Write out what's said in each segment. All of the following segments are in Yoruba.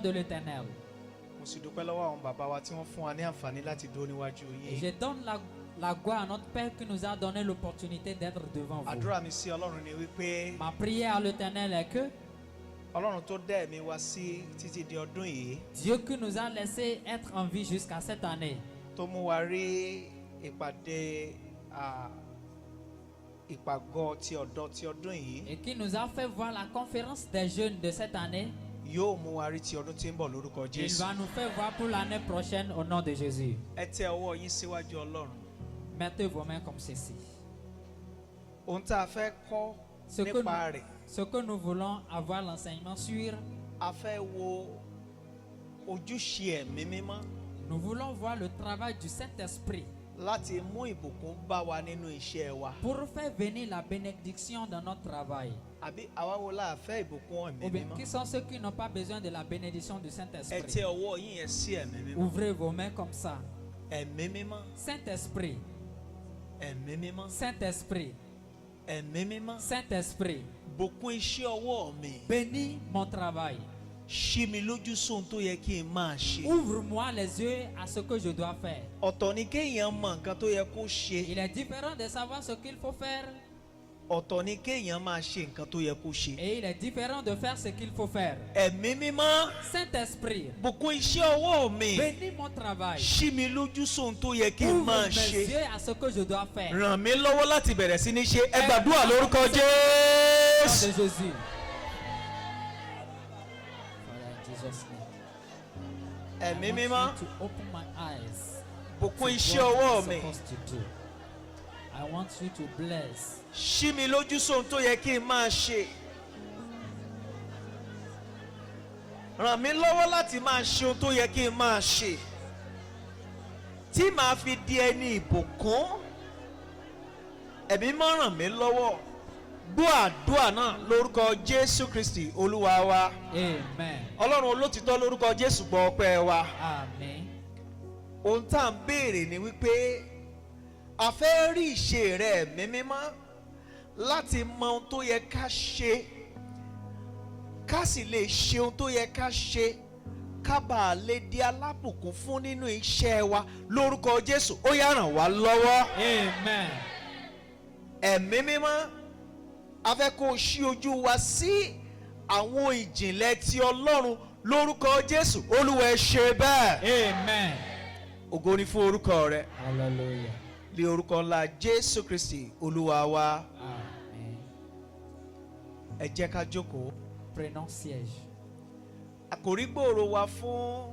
de l'Éternel. Et je donne la gloire à notre Père qui nous a donné l'opportunité d'être devant vous. Ma prière à l'Éternel est que Dieu qui nous a laissé être en vie jusqu'à cette année, et qui nous a fait voir la conférence des jeunes de cette année, il va nous faire voir pour l'année prochaine au nom de Jésus. Mettez vos mains comme ceci. Ce que nous voulons avoir l'enseignement sur, nous voulons voir le travail du Saint-Esprit pour faire venir la bénédiction dans notre travail. Ou bien, qui sont ceux qui n'ont pas besoin de la bénédiction du Saint-Esprit? Ouvrez vos mains comme ça. Saint-Esprit, Saint-Esprit, Saint-Esprit, bénis mon travail. Ouvre-moi les yeux à ce que je dois faire. Il est différent de savoir ce qu'il faut faire, et il est différent de faire ce qu'il faut faire. Saint-Esprit, bénis mon travail. Ouvre mes yeux à ce que je dois faire. Au nom de Jésus. I want you to open my eyes to what I'm supposed to do. I want you to bless. Ràn mí lọ́wọ́ láti máa ṣe ohun tó yẹ kí n máa ṣe, tí màá fi di ẹni ìbùkún. Ẹ̀mí máa ràn mí lọ́wọ́. Gbọ́ àdúrà náà lórúkọ Jésù Kristi Olúwa wa. Amen. Ọlọ́run olótìtọ́ lórúkọ Jésù gbọ́ ọpẹ́ wa. Amen. Ohun tá à ń béèrè ni wípé a fẹ́ rí ìṣe rẹ̀ Ẹ̀mí Mímọ́ láti mọ ohun tó yẹ ká ṣe, ká sì lè ṣe ohun tó yẹ ká ṣe, ká bàa lè di alábùkún fún nínú iṣẹ́ wa lórúkọ Jésù. Ó yá ràn wá lọ́wọ́. Amen. Ẹ̀mí Mímọ́, a fẹ́ kó ṣí ojú wa sí àwọn ìjìnlẹ̀ ti Ọlọ́run lórúkọ Jésù. Olúwa ẹ ṣe bẹ́ẹ̀. Amen. Ògo ni fún orúkọ rẹ. Hallelujah. Ní orúkọ ńlá Jésù Kristi Olúwa wa. Amen. Ẹ jẹ́ ká jókòó. Prenons siège. Àkòrí gbòòrò wa fún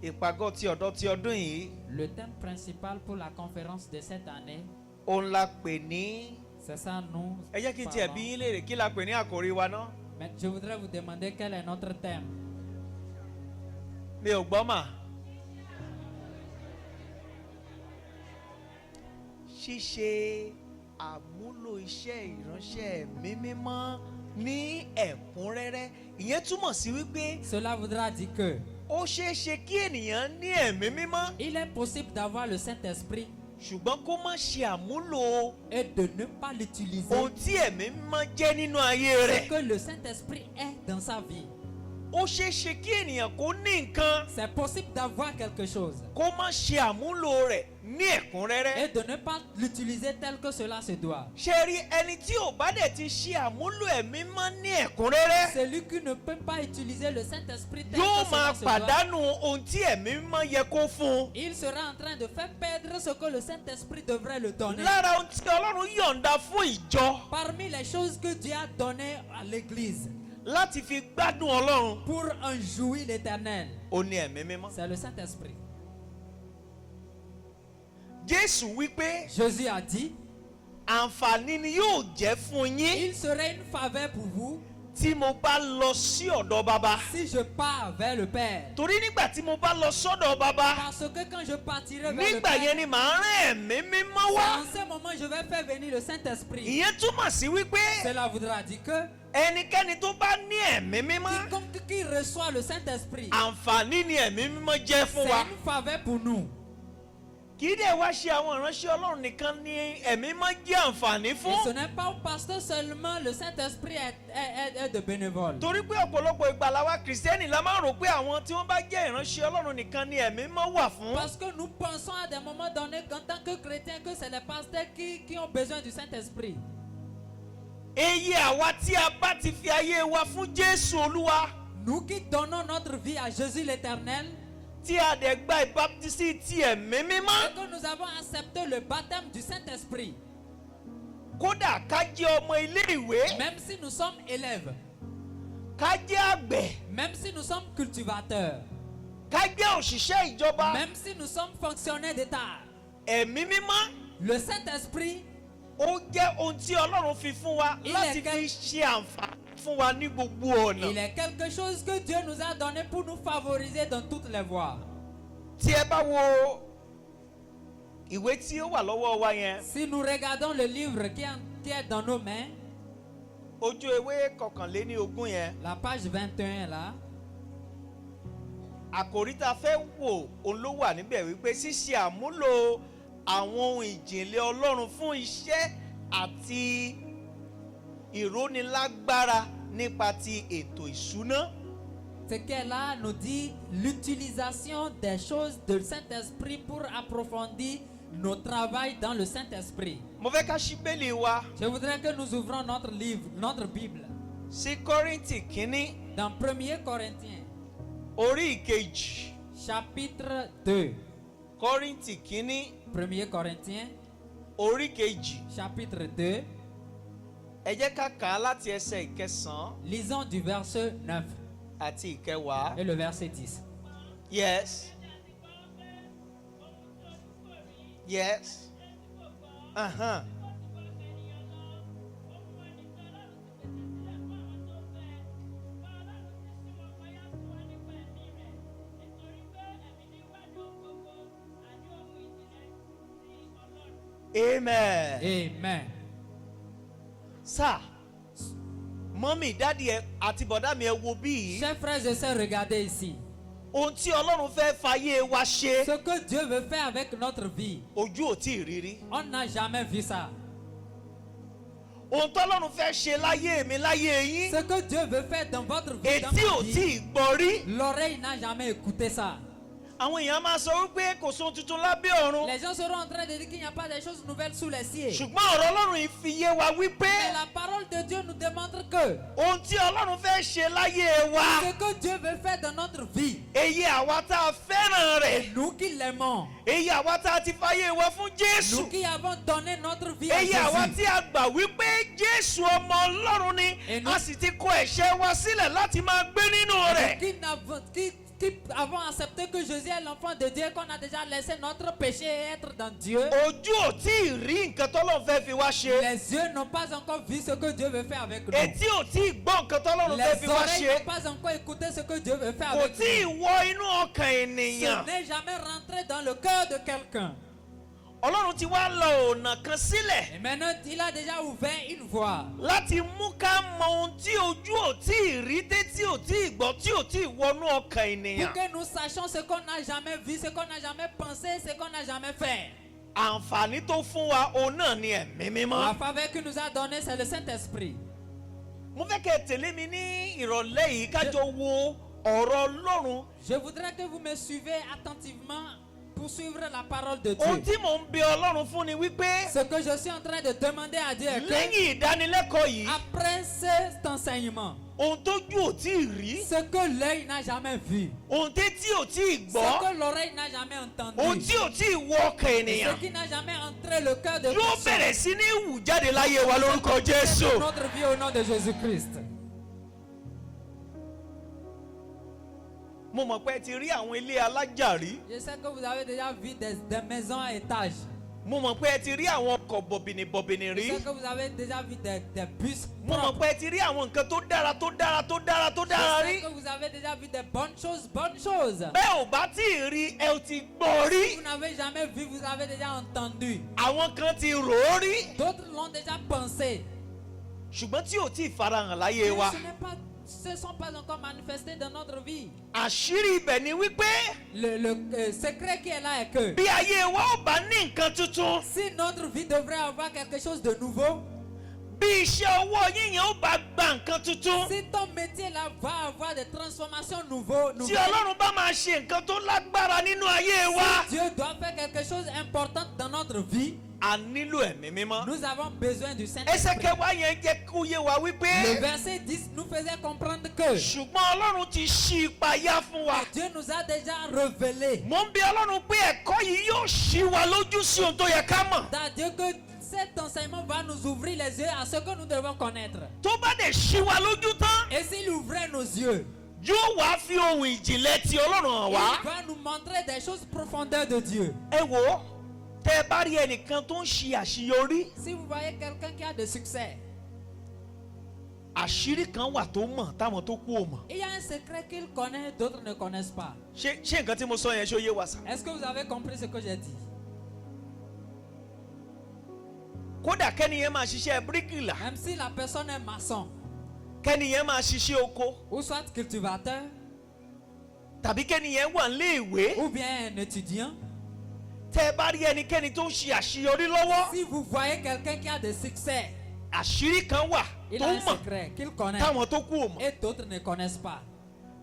ìpàgọ́ ti ọ̀dọ́ ti ọdún yìí. Le thème principal pour la conférence de cette année, Òun la pè ní. c'est ça nous. Ẹ jẹ́ kí n tiẹ̀ bí yín léèrè kí la pè ní àkòrí wa náà. Mais je voudrais vous demander quel est notre thème. Mi ò gbọ́ mà. Ṣíṣe àmúlò iṣẹ́ ìránṣẹ́ Ẹ̀mí Mímọ́ ní ẹ̀kúnrẹ́rẹ́. Ìyẹn túmọ̀ sí wípé Cela voudra dire que ó ṣeé ṣe kí ènìyàn ní Ẹ̀mí Mímọ́, il est possible d'avoir le Saint-Esprit ṣùgbọ́n kó má ṣe àmúlò et de ne pas l'utiliser. ohun tí Ẹ̀mí Mímọ́ jẹ́ nínú ayé Ce rẹ̀. que le Saint-Esprit est dans sa vie. Ó ṣeé ṣe kí ènìyàn kó ní nǹkan C'est possible d'avoir quelque chose kó má ṣe àmúlò rẹ̀ ní ẹ̀kúnrẹ́rẹ́. et de ne pas l'utiliser tel que cela se doit. Ṣé rí ẹni tí ò bá dẹ̀ ti ṣe àmúlò Ẹ̀mí Mímọ́ ní ẹ̀kúnrẹ́rẹ́ Celui qui ne peut pas utiliser le Saint-Esprit tel yóò que máa cela se doit, pàdánù ohun tí Ẹ̀mí Mímọ́ yẹ kó fún un. il sera en train de faire perdre ce que le Saint-Esprit devrait le donner. Lára ohun tí Ọlọ́run yọ̀ǹda fún ìjọ Parmi les choses que Dieu a données à l'Église láti fi gbádùn Ọlọ́run, pour en jouir l'Éternel, ó ní Ẹ̀mí Mímọ́. c'est le Saint-Esprit. Jésù wípé Jésus a dit, àǹfààní ni yóò jẹ́ fún yín il serait une faveur pour vous tí mo bá lọ sí ọ̀dọ̀ Baba. si je pars vers le Père. Torí nígbà tí mo bá lọ sọ́dọ̀ Baba, Parce que quand je partirai vers le nígbà Père, yẹn ni màá rán Ẹ̀mí Mímọ́ wá. en ce moment je vais faire venir le Saint-Esprit. Ìyẹn túmọ̀ sí wípé Cela voudra dire que ẹnikẹ́ni tó bá ní Ẹ̀mí Mímọ́, quiconque qui reçoit le Saint-Esprit, àǹfààní ni Ẹ̀mí Mímọ́ jẹ́ c'est fún wa. une faveur pour nous. kì í dẹ̀ wá ṣe àwọn ìránṣẹ́ Ọlọ́run nìkan ni ẹ̀mí máa ń jẹ́ àǹfààní Et fún. ce n'est pas au pasteur seulement, le Saint-Esprit est de bénévoles. Torí pé ọ̀pọ̀lọpọ̀ ìgbà làwa kìrìsìtẹ́nì la máa ń rò pé àwọn tí wọ́n bá jẹ́ ìránṣẹ́ Ọlọ́run nìkan ni ẹ̀mí máa wà fún. Parce que nous pensons à des moments donnés qu'en tant que chrétiens, que c'est les pasteurs qui ont besoin du Saint-Esprit. Eye àwa tí a bá ti fi ayé wa fún Jésù Olúwa, Nous qui donnons notre vie à Jésus l'Éternel, tí a dẹ̀ gba ìbáptísì ti ẹ̀mí mímọ́, et que nous avons accepté le baptême du Saint-Esprit, kódà ká jẹ́ ọmọ ilé ìwé, même si nous sommes élèves, ká jẹ́ àgbẹ̀, même si nous sommes cultivateurs, ká jẹ́ òṣìṣẹ́ ìjọba, même si nous sommes fonctionnaires d'État, ẹ̀mí mímọ́ le Saint-Esprit, ó jẹ́ ohun tí Ọlọ́run fi fún wa Il láti est fi ṣe àǹfààní fún wa ní gbogbo ọ̀nà. il est quelque chose que Dieu nous a donné pour nous favoriser dans toutes les voies. Tí ẹ bá wo ìwé tí ó wà lọ́wọ́ wa yẹn, Si nous regardons le livre qui est dans nos mains, ojú ewé kọkànléníogún yẹn, la page 21 là, àkòrí tá a fẹ́ wò òun ló wà níbẹ̀ wípé ṣíṣe àmúlò àwọn ohun ìjìnlẹ̀ Ọlọ́run fún iṣẹ́ àti ìrónilágbára nípa ti ètò ìṣúná. ce qu'elle là nous dit l'utilisation des choses du Saint-Esprit pour approfondir nos travail dans le Saint-Esprit. Mo fẹ́ ká ṣí Bíbélì wa Je voudrais que nous ouvrons notre livre, notre Bible, sí Kọ́ríńtì kínní dans 1 Corinthiens, orí ìkejì. chapitre 2. Kọ́ríńtì kínní 1 Corinthiens, orí kejì. chapitre 2. Ẹ jẹ́ ká kà á láti ẹsẹ̀ ìkẹsàn-án Lisons du verset 9 àti ìkẹwàá. et le verset 10. Yes. Yes. Uh-huh. Amen. Amen. Sir, mọ́mì, dádì ẹ àti bọ̀dá mi ẹ wo bí Chers frères et sœurs, regardez ici. ohun tí Ọlọ́run fẹ́ fayé wa ṣe Ce que Dieu veut faire avec notre vie, ojú ò tí ì rírí. on n'a jamais vu ça. Ohun tí Ọlọ́run fẹ́ ṣe láyé mi láyé yín Ce que Dieu veut faire dans votre vie, dans etí ma ò tí vie, ì gbọ́ rí. l'oreille n'a jamais écouté ça. Àwọn èèyàn máa sọ wípé kò sóhun tuntun lábẹ́ ọ̀run. Les gens seront en train de dire qu'il n'y a pas de choses nouvelles sous les cieux. Ṣùgbọ́n ọ̀rọ̀ Ọlọ́run yìí fi yé wa wípé Mais la parole de Dieu nous démontre que ohun tí Ọlọ́run fẹ́ ṣe láyé wa ce que Dieu veut faire dans notre vie, èyí àwa tá a fẹ́ràn rẹ̀, nous qui l'aimons, èyí àwa tá a ti fayé wa fún Jésù, nous qui avons donné notre vie à èyí àwa Jésus, tí a gbà wípé Jésù ọmọ Ọlọ́run ni Et nous- a sì ti kọ ẹ̀ṣẹ̀ wa sílẹ̀ láti máa gbé nínú rẹ̀. qui avons accepté que Jésus est l'enfant de Dieu, qu'on a déjà laissé notre péché et être dans Dieu. Ojú ò tí ì rí nǹkan tọ́lọ́run fẹ́ fi wá ṣe. Les yeux n'ont pas encore vu ce que Dieu veut faire avec nous. Etí ò tí ì gbọ́ nǹkan tọ́lọ́run fẹ́ fi Les wá oreilles ṣe. n'ont pas encore écouté ce que Dieu veut faire Kò avec tí ì nous. wọ inú ọkàn Ce ènìyàn. n'est jamais rentré dans le cœur de quelqu'un. Ọlọ́run ti wá lọ ọ̀nà kan sílẹ̀ Et maintenant, il a déjà ouvert une voie láti mú ká mọ ohun tí ojú ò tí ì rí, tétí ò tí ì gbọ́, tí ò tí ì wọnú ọkàn pour ènìyàn. que nous sachions ce qu'on n'a jamais vu, ce qu'on n'a jamais pensé, ce qu'on n'a jamais fait. Àǹfààní tó fún wa òun náà ni ẹ̀mí La mímọ́. faveur qu'il nous a donnée, c'est le Saint-Esprit. Mo fẹ́ kẹ́ ẹ tẹ̀lé mi ní ìrọ̀lẹ́ yìí kájọ wo ọ̀rọ̀ Ọlọ́run. Je voudrais que vous me suivez attentivement pour suivre la parole de Ohun Dieu. tí mò ń bẹ Ọlọ́run fún ni wípé Ce que je suis en train de demander à Dieu est que lẹ́yìn ìdánilẹ́kọ̀ọ́ yìí, après cet enseignement, ohun tójú ò tí ì rí, ce que l'œil n'a jamais vu, ohun tétí ò tí ì ce gbọ́, que l'oreille n'a jamais ohun entendu, tí ò tí ì wọ ọkàn et ènìyàn ce qui n'a jamais entré le cœur de yóò bẹ̀rẹ̀ personne. sí ní wù jáde láyé wa lórúkọ Jésù. C'est notre vie au nom de Jésus-Christ. Mo mọ̀ pé ẹ ti rí àwọn ilé alájà rí. Je sais que vous avez déjà vu des maisons à étages. Mo mọ̀ pé ẹ ti rí àwọn ọkọ̀ bọ̀bìnì Je rí. sais que vous avez déjà vu des bus Mo mọ̀ propres. pé ẹ ti rí àwọn nǹkan tó dára tó dára tó dára tó dára Je sais rí. que vous avez déjà vu des bonnes choses, bonnes choses. Bẹ́ẹ̀ ò bá tí ì rí, ẹ ò ti gbọ́ rí. Vous n'avez jamais vu, vous avez déjà entendu. Àwọn kan ti rò ó rí. D'autres l'ont déjà pensé. Ṣùgbọ́n tí ò tí ì farahàn láyé Mais wa. se sont pas encore manifestés dans notre vie. àṣírí ibẹ̀ ni wípé Le secret qui est là est que bí ayé wa ò bá ní nǹkan tuntun, si notre vie devrait avoir quelque chose de nouveau, bí iṣẹ́ ọwọ́ yín yẹn ò bá gba nǹkan tuntun, si ton métier là va avoir des transformations nouvelles, tí Ọlọ́run bá máa ṣe nǹkan tó lágbára nínú ayé wa, si Dieu doit faire quelque chose d'important dans notre vie, a nílò ẹ̀mí mímọ́. nous avons besoin du ẹsẹ̀ Saint-Esprit. kẹwàá yẹn jẹ́ kó yé wa Le wípé verset 10 nous faisait comprendre que ṣùgbọ́n Ọlọ́run ti ṣí ipayá fún wa. Dieu nous a déjà révélé. mo ń bi Ọlọ́run pé ẹ̀kọ́ yìí yóò ṣí wa lójú sí ohun tó yẹ ká mọ̀. C'est-à-dire que cet enseignement va nous ouvrir les yeux à ce que nous devons connaître. tó bá dẹ̀ ṣí wa lójú tán, Et s'il ouvrait nos yeux, yóò wá fi ohun ìjìnlẹ̀ ti Ọlọ́run hàn il wá. va nous montrer des choses profondeurs de Dieu. ẹ wò ó, tẹ́ ẹ bá rí ẹnìkan tó ń ṣe àṣeyọrí, Si vous voyez quelqu'un qui a de succès, àṣírí kan wà tó mọ̀ táwọn tó kú ò mọ̀. il y a un secret qu'il connaît, d'autres ne connaissent pas. ṣé nǹkan tí mo sọ yẹn ṣó yé wa sà? Est-ce que vous avez compris ce que j'ai dit? kódà kẹ́niyẹn máa ṣiṣẹ́ bíríkìlà, Même si la personne est maçon, kẹ́niyẹn máa ṣiṣẹ́ oko, ou soit cultivateur, tàbí kẹ́niyẹn wà nílé ìwé, ou bien un étudiant, tẹ́ ẹ bá rí ẹnikẹ́ni tó ń ṣe àṣeyọrí lọ́wọ́, si vous voyez quelqu'un qui a de succès, àṣírí kan wà il tó a un mọ̀ secret qu'il connaît táwọn tó kú ò mọ̀. et d'autres ne connaissent pas.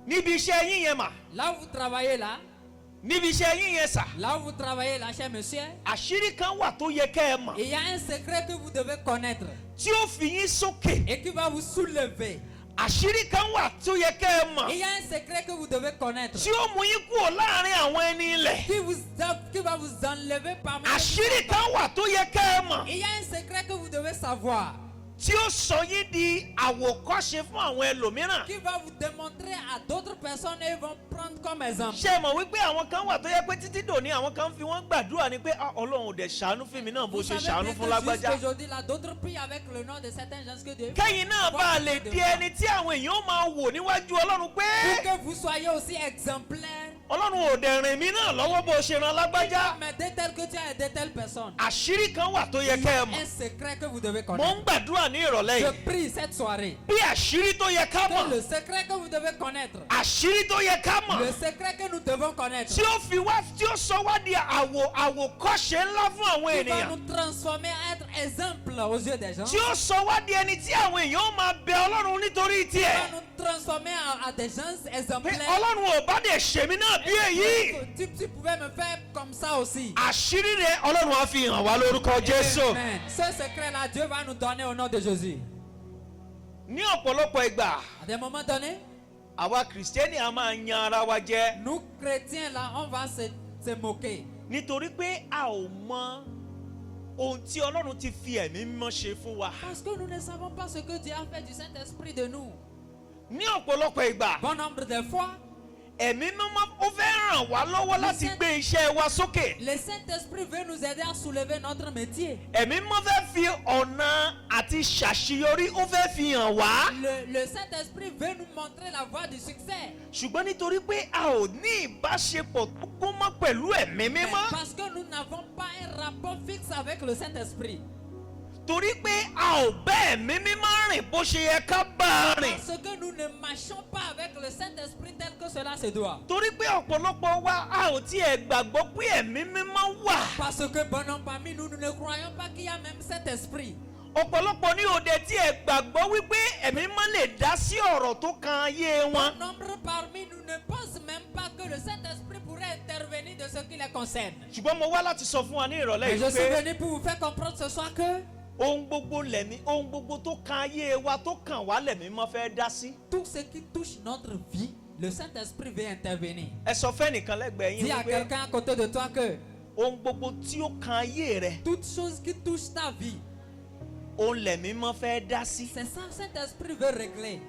níbi iṣẹ́ yín yẹn mà, Là où vous travaillez là, níbi iṣẹ́ yín yẹn sà, là où vous travaillez là, cher monsieur, àṣírí kan wà tó yẹ kẹ́ ẹ mọ̀, il y a un secret que vous devez connaître tí ó fi yín sókè. et qui va vous soulever. àṣírí kan wà tó yẹ kẹ́ ẹ mọ̀, Il y a un secret que vous devez connaître tí ó mú yín kúrò láàrin àwọn ẹni ilẹ̀. qui va vous enlever parmi les àṣírí gens. kan wà tó yẹ kẹ́ ẹ mọ̀, Il y a un secret que vous devez savoir tí ó sọ yín di àwòkọ́ṣe fún àwọn ẹlòmíràn. qui va vous démontrer à d'autres personnes et ils vont prendre comme exemple. ṣé ẹ mọ̀ wípé àwọn kan wà tó yẹ pé títí dòní àwọn kan fi wọ́n gbàdúrà ni pé "Ah, Ọlọ́run ò dẹ̀ ṣàánú fún mi náà bó Vous ṣe savez ṣàánú bien fún que lágbájá." jusqu'aujourd'hui là, d'autres prient avec le nom de certains gens que Dieu. kẹ́yìn náà bá a lè di ẹni tí àwọn èèyàn máa wò níwájú Ọlọ́run Pour pé que vous soyez aussi exemplaires. Ọlọ́run ò dẹ̀ rìn mí náà lọ́wọ́ bó ṣe ran lágbájá. Mais dès tel que tu as aidé telle personne, àṣírí kan wà tó yẹ kẹ́ ẹ mọ̀. un secret que vous devez mo connaître. ń gbàdúrà ní ìrọ̀lẹ́ Je yìí prie cette soirée bí àṣírí tó yẹ ká que mọ̀, le secret que vous devez connaître, àṣírí tó yẹ ká mọ̀, le secret que nous devons connaître, tí ó fi wá tí ó sọ wá di àwòkọ́ṣe ńlá fún àwọn qui va ènìyàn, nous transformer à être exemple aux yeux des gens, tí ó sọ wá di ẹni tí àwọn èèyàn máa bẹ Ọlọ́run nítorí qui va tiẹ̀. nous transformer à des gens pé exemplaires. Ọlọ́run ò bá dẹ̀ ṣèmi náà bí èyí. Tu pouvais me faire comme ça aussi. àṣírí rẹ̀ Ọlọ́run á fi hàn wá lórúkọ Jésù. Amen. Ce secret-là, Dieu va nous donner au nom de Jésus. ní ọ̀pọ̀lọpọ̀ ìgbà À des moments donnés, àwa kìrìsìtẹ́nì a máa yan ara wa jẹ nous chrétiens là, on va se moquer. nítorí pé a ò mọ ohun tí Ọlọ́run ti fi ẹ̀mí mímọ́ ṣe fún wa. Parce que nous ne savons pas ce que Dieu a fait du Saint-Esprit de nous. ní ọ̀pọ̀lọpọ̀ ìgbà Bon nombre de fois, ẹ̀mí mímọ́ ó fẹ́ ràn wá lọ́wọ́ láti gbé iṣẹ́ wa sókè. le Saint-Esprit veut nous aider à soulever notre métier. ẹ̀mí mímọ́ fẹ́ fi ọ̀nà àti ṣàṣeyọrí ó fẹ́ fi hàn wá. Le Saint-Esprit veut nous montrer la voie du succès. ṣùgbọ́n nítorí pé a ò ní ìbáṣepọ̀ tó kún mọ́ pẹ̀lú ẹ̀mí Mais mímọ́, parce que nous n'avons pas un rapport fixe avec le Saint-Esprit. torí pé a ò bá ẹ̀mí mímọ́ rìn bó ṣe yẹ ká bá a rìn, Parce que nous ne marchons pas avec le Saint-Esprit tel que cela se doit. torí pé ọ̀pọ̀lọpọ̀ wa a ò tiẹ̀ gbàgbọ́ pé ẹ̀mí mímọ́ wà. Parce que bon nombre parmi nous, nous ne croyons pas qu'il y a même cet esprit. ọ̀pọ̀lọpọ̀ ní òde tiẹ̀ gbàgbọ́ wípé ẹ̀mí mímọ́ lè dá sí ọ̀rọ̀ tó kan ayé wọn. Bon nombre parmi nous ne pensent même pas que le Saint-Esprit pourrait intervenir de ce qui les concerne. ṣùgbọ́n mo wá láti sọ fún wa ní ìrọ̀lẹ́ Mais je yìí suis pé venu pour vous faire comprendre ce soir que ohun gbogbo tó kan ayé wa tó kàn wá lẹ̀mí mímọ́ fẹ́ dá sí. tout ce qui touche notre vie, le Saint-Esprit veut intervenir. ẹ sọ fẹ́nìkan lẹ́gbẹ̀ẹ́ Dis yín à wípé quelqu'un à côté de toi que ohun gbogbo tí ó kan ayé rẹ toute chose qui touche ta vie, òun lẹ̀mí mímọ́ fẹ́ dá sí. c'est ça que Saint-Esprit veut régler.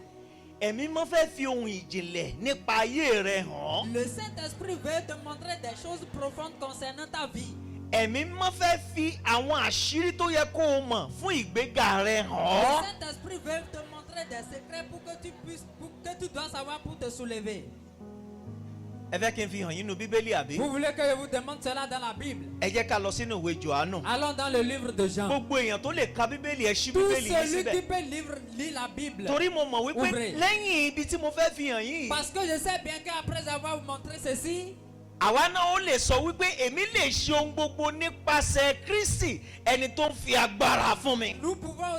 ẹ̀mí mímọ́ fẹ́ fi ohun ìjìnlẹ̀ nípa ayé rẹ hàn. Le Saint-Esprit veut te montrer des choses profondes concernant ta vie. ẹ̀mí mímọ́ fẹ́ fi àwọn àṣírí tó yẹ kó o mọ̀ fún ìgbéga rẹ Le hàn. Saint-Esprit veut te montrer des secrets pour que tu dois savoir pour te soulever. ẹ fẹ́ kí n fi hàn yín nínú Bíbélì àbí? Vous voulez que je vous demande cela dans la Bible? Ẹ jẹ́ ká lọ sínú ìwé Jòhánù. Allons dans le livre de Jean. Gbogbo èèyàn tó lè ka Bíbélì ẹ ṣí Tout Bíbélì yín celui qui síbẹ̀. peut lire la Bible. Torí mo mọ̀ wípé Ouvrez. lẹ́yìn ibi tí mo fẹ́ fi hàn yín, Parce que je sais bien qu'après avoir vous montré ceci, àwa náà ó lè sọ wípé èmi lè ṣe ohun gbogbo nípasẹ̀ Kristi ẹni tó ń fi agbára fún mi. nous pouvons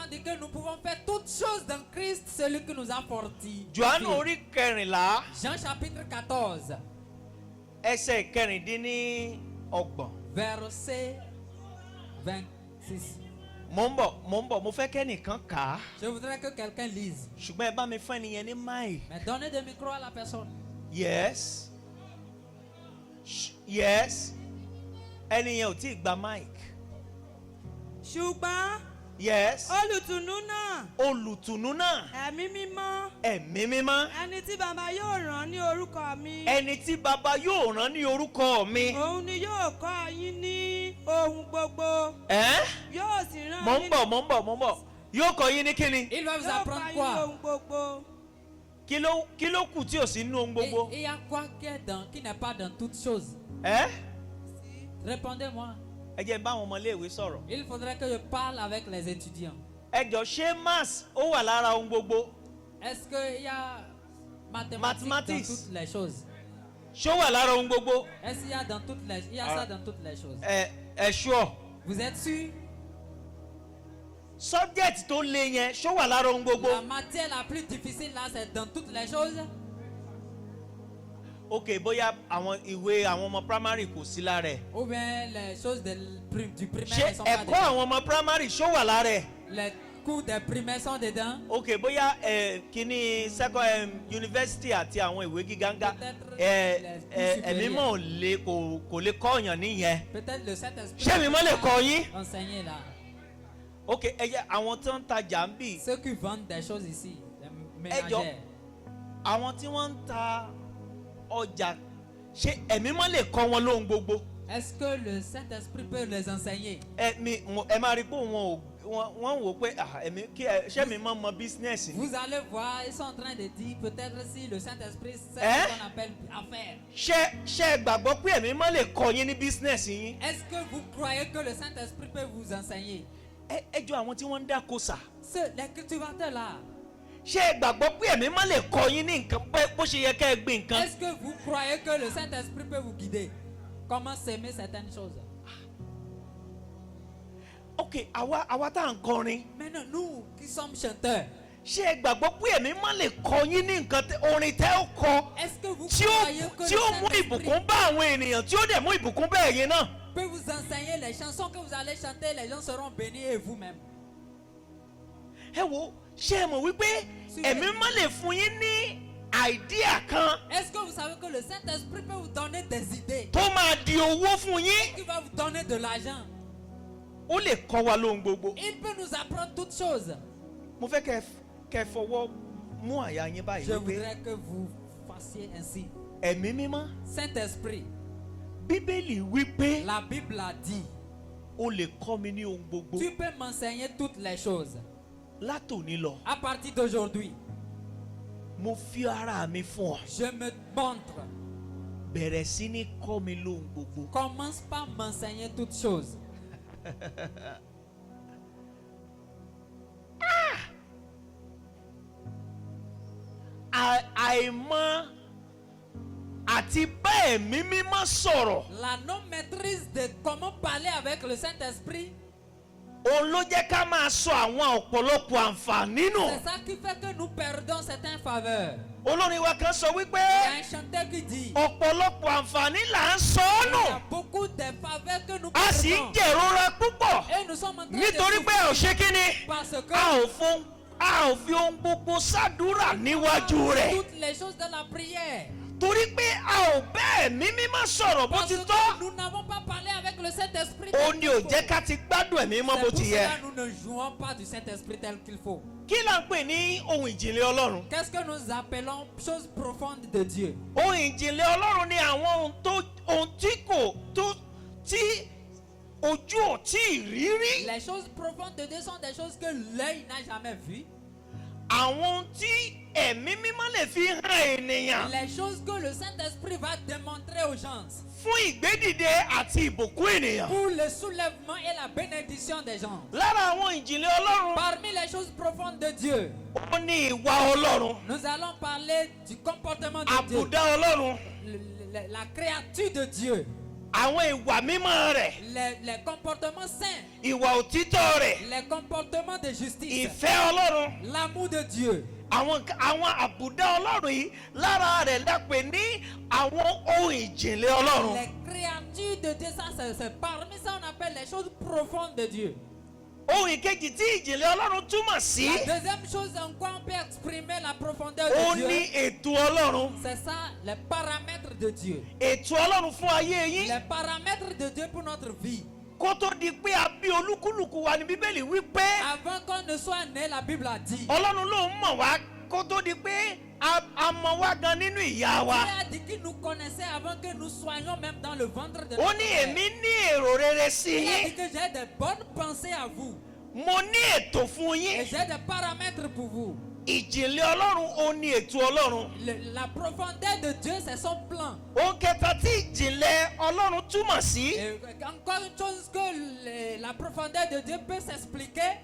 dire que nous pouvons faire toutes choses dans Christ, celui qui nous a fortifiés. Jòhánù orí kẹrìnlá Jean chapitre 14, ẹsẹ̀ kẹrìndínlọ́gbọ̀n. verset 26. Mo ń bọ̀ mo fẹ́ kẹ́nìkan kà á, Je voudrais que quelqu'un lise. ṣùgbọ́n ẹ bá mi fún ẹnìyẹn ní máì. Mais donnez des micros à la personne. Yes. Yes. Ẹnìyẹn ò tí ì gba mic. ṣùgbọ́n Yes. olùtùnú náà Olùtùnú náà, ẹ̀mí mímọ́ ẹ̀mí mímọ́, ẹni tí bàbá yóò rán ní orúkọ mi ẹni tí baba yóò rán ní orúkọ mi. òun ni yóò kọ́ yín ní ohun gbogbo Ẹ́ yóò sì rán mo ń yín bọ̀. Yóò kọ́ yín ní kíni? Il va vous yóò kọ́ apprendre yín ní quoi? ohun gbogbo. Kí ló kù tí ò sí nínú ohun gbogbo? Il y a quoi qui n'est pas dans toutes choses? Ẹ́ Répondez-moi. ẹ jẹ́ n bá àwọn ọmọléèwé sọ̀rọ̀. Il faudrait que je parle avec les étudiants. Ẹ jọ ṣé maths ó wà lára ohun gbogbo? Est-ce qu'il y a mathématiques Mathematics. dans toutes les choses? Ṣé ó wà lára ohun gbogbo? Est-ce qu'il y a ça dans toutes les choses? Ẹ sure. Vous êtes sûr? Subject tó le yẹn ṣó wà lára ohun gbogbo? La matière la plus difficile là, c'est dans toutes les choses? Ok, bóyá àwọn ìwé àwọn ọmọ primary kò sí lára ẹ̀. Ou bien les choses du primaire Ṣé ne sont pas ẹ̀kọ́ dedans? àwọn ọmọ primary ṣó wà lára ẹ̀? Les cours des primaires sont dedans? Ok, bóyá kíní university àti àwọn ìwé gíga ń ga Peut-être les ẹ̀mí mọ̀ kò lè kọ́ọ̀yàn níyẹn. Peut-être le Saint-Esprit. Ṣé mi mọ́ lè kọ́ yín? Enseigner là. Ok, ẹ jẹ́ àwọn tó ń tajà ń bì. Ceux qui vendent des choses ici, les Ẹ jọ, ménagères. àwọn tí wọ́n ń ta ọjà ṣé ẹ̀mí mọ́ lè kọ́ wọn lóhun gbogbo? Est-ce que le Saint-Esprit peut les enseigner? Ẹ máa rí pé wọ́n wò pé ṣé mi mọ́ mọ business ni? Vous allez voir, ils sont en train de dire peut-être si le Saint-Esprit sait Hein? ce qu'on appelle affaire. Ṣé ẹ gbàgbọ́ pé ẹ̀mí mọ́ lè kọ́ yín ní business yín? Est-ce que vous croyez que le Saint-Esprit peut vous enseigner? Ẹ jọ àwọn tí wọ́n ń dáko sà. Les cultivateurs là, Ṣé ẹ gbàgbọ́ pé ẹ̀mí mọ́ lè kọ́ yín ní nǹkan bó ṣe yẹ ká ẹ gbìn nǹkan? est-ce que vous croyez que le Saint-Esprit peut vous guider? Comment s'aimer certaines choses? Ok, àwa tá à ń kọrin. Maintenant, nous qui sommes chanteurs, Ṣé ẹ gbàgbọ́ pé ẹ̀mí mọ́ lè kọ́ yín ní nǹkan orin tẹ́ ó kọ est-ce que vous tí croyez que le ó mú Saint-Esprit ìbùkún bá àwọn ènìyàn tí ó dẹ̀ mú ìbùkún bá ẹ̀yin náà? peut vous enseigner les chansons que vous allez chanter, les gens seront bénis et vous-même? Ẹ wo, ṣé ẹ mọ̀ wípé ẹ̀mí mọ́ lè fún yín ní àìdíà kan Est-ce que vous savez que le Saint-Esprit peut vous donner des idées, tó máa di owó fún yín? qui va vous donner de l'argent? Ó lè kọ́ wa lóhun gbogbo. Il peut nous apprendre toutes choses. Mo fẹ́ kẹ́ ẹ fọwọ́ mú àyà yín báyìí Je wípé voudrais que vous fassiez ainsi. ẹ̀mí mímọ́ Saint-Esprit, Bíbélì wípé la Bible a dit, ó lè kọ́ mi ní ohun gbogbo tu peux m'enseigner toutes les choses. látòní lọ. À partir d'aujourd'hui, Mo fi ara mi fún ọ. je me montre. Bẹ̀rẹ̀ sí ní kọ́ mi lóhun gbogbo. Commence par m'enseigner toutes choses. Àìmọ̀ àti bá ẹ̀mí mímọ́ sọ̀rọ̀ La non-maîtrise de comment parler avec le Saint-Esprit, òun ló jẹ́ ká máa sọ àwọn ọ̀pọ̀lọpọ̀ àǹfààní nù. c'est ça qui fait que nous perdons certaines faveurs. Olórin wa kan sọ wípé Il y a un chanteur qui dit, ọ̀pọ̀lọpọ̀ àǹfààní là ń sọ ọ́ il y nù. a beaucoup de faveurs que nous A sì ń perdons. jẹ̀rora púpọ̀ Et nous sommes en train nítorí de pé ò ṣe kí ni. parce que A ò fi ohun gbogbo ṣàdúrà níwájú rẹ̀. toutes les choses de la prière. Torí pé a ò bá ẹ̀mí mímọ́ sọ̀rọ̀ bó Parce ti que tọ́. nous n'avons pas parlé avec le Saint-Esprit. Ó tel ní ò qu'il jẹ́ faut. ká ti gbádùn ẹ̀mí mímọ́ C'est bó pour ti yẹ. cela que nous ne jouons pas du Saint-Esprit tel qu'il faut. Kí là ń pè ní ohun ìjìnlẹ̀ Ọlọ́run? Qu'est-ce que nous appelons choses profondes de Dieu? Ohun ìjìnlẹ̀ Ọlọ́run ni àwọn ohun tí ojú ò tí ì rí rí. Les choses profondes de Dieu sont des choses que l'œil n'a jamais vues. àwọn tí ẹ̀mí mímọ́ lè fi hàn ènìyàn Les choses que le Saint-Esprit va démontrer aux gens fún ìgbédìde àti ìbùkún ènìyàn. pour le soulèvement et la bénédiction des gens. Lára àwọn ìjìnlẹ̀ Ọlọ́run Parmi les choses profondes de Dieu, ó ní ìwà Ọlọ́run, nous allons parler du comportement de Dieu, àbùdá Ọlọ́run, la créature de Dieu, àwọn ìwà mímọ́ rẹ̀, les comportements saints, ìwà òtítọ́ rẹ̀, les comportements de justice, ìfẹ́ Ọlọ́run. l'amour de Dieu. Àwọn àbùdá Ọlọ́run yìí lára rẹ̀ lápè ní àwọn ohun ìjìnlẹ̀ Ọlọ́run. Les créatures de Dieu, ça c'est parmi ça on appelle les choses profondes de Dieu. Ohun ìkejì tí ìjìnlẹ̀ Ọlọ́run túmọ̀ sí, La deuxième chose en quoi on peut exprimer la profondeur ó de ní Dieu, ètò Ọlọ́run. c'est ça, les paramètres de Dieu. Ètò Ọlọ́run fún ayé yín. Les paramètres de Dieu pour notre vie. Kó tó di pé a bí olúkúlùkù wa ní Bíbélì wípé Avant qu'on ne soit né, la Bible a dit. Ọlọ́run ló ń mọ̀ wá kó tó di pé a mọ̀ wá gan nínú ìyá wa. Dieu a dit qu'il nous connaissait avant que nous soyons même dans le ventre de Ó notre ní mère. èmi ní èrò rere sí Il a yín. dit que j'ai de bonnes pensées à vous. Mo ní ètò fún Et yín. j'ai des paramètres pour vous. Ìjìnlẹ̀ Ọlọ́run ó ní ètò Ọlọ́run. La profondeur de Dieu, c'est son plan. Ohun kẹta tí ìjìnlẹ̀ Ọlọ́run túmọ̀ sí, Et encore une chose que la profondeur de Dieu peut s'expliquer,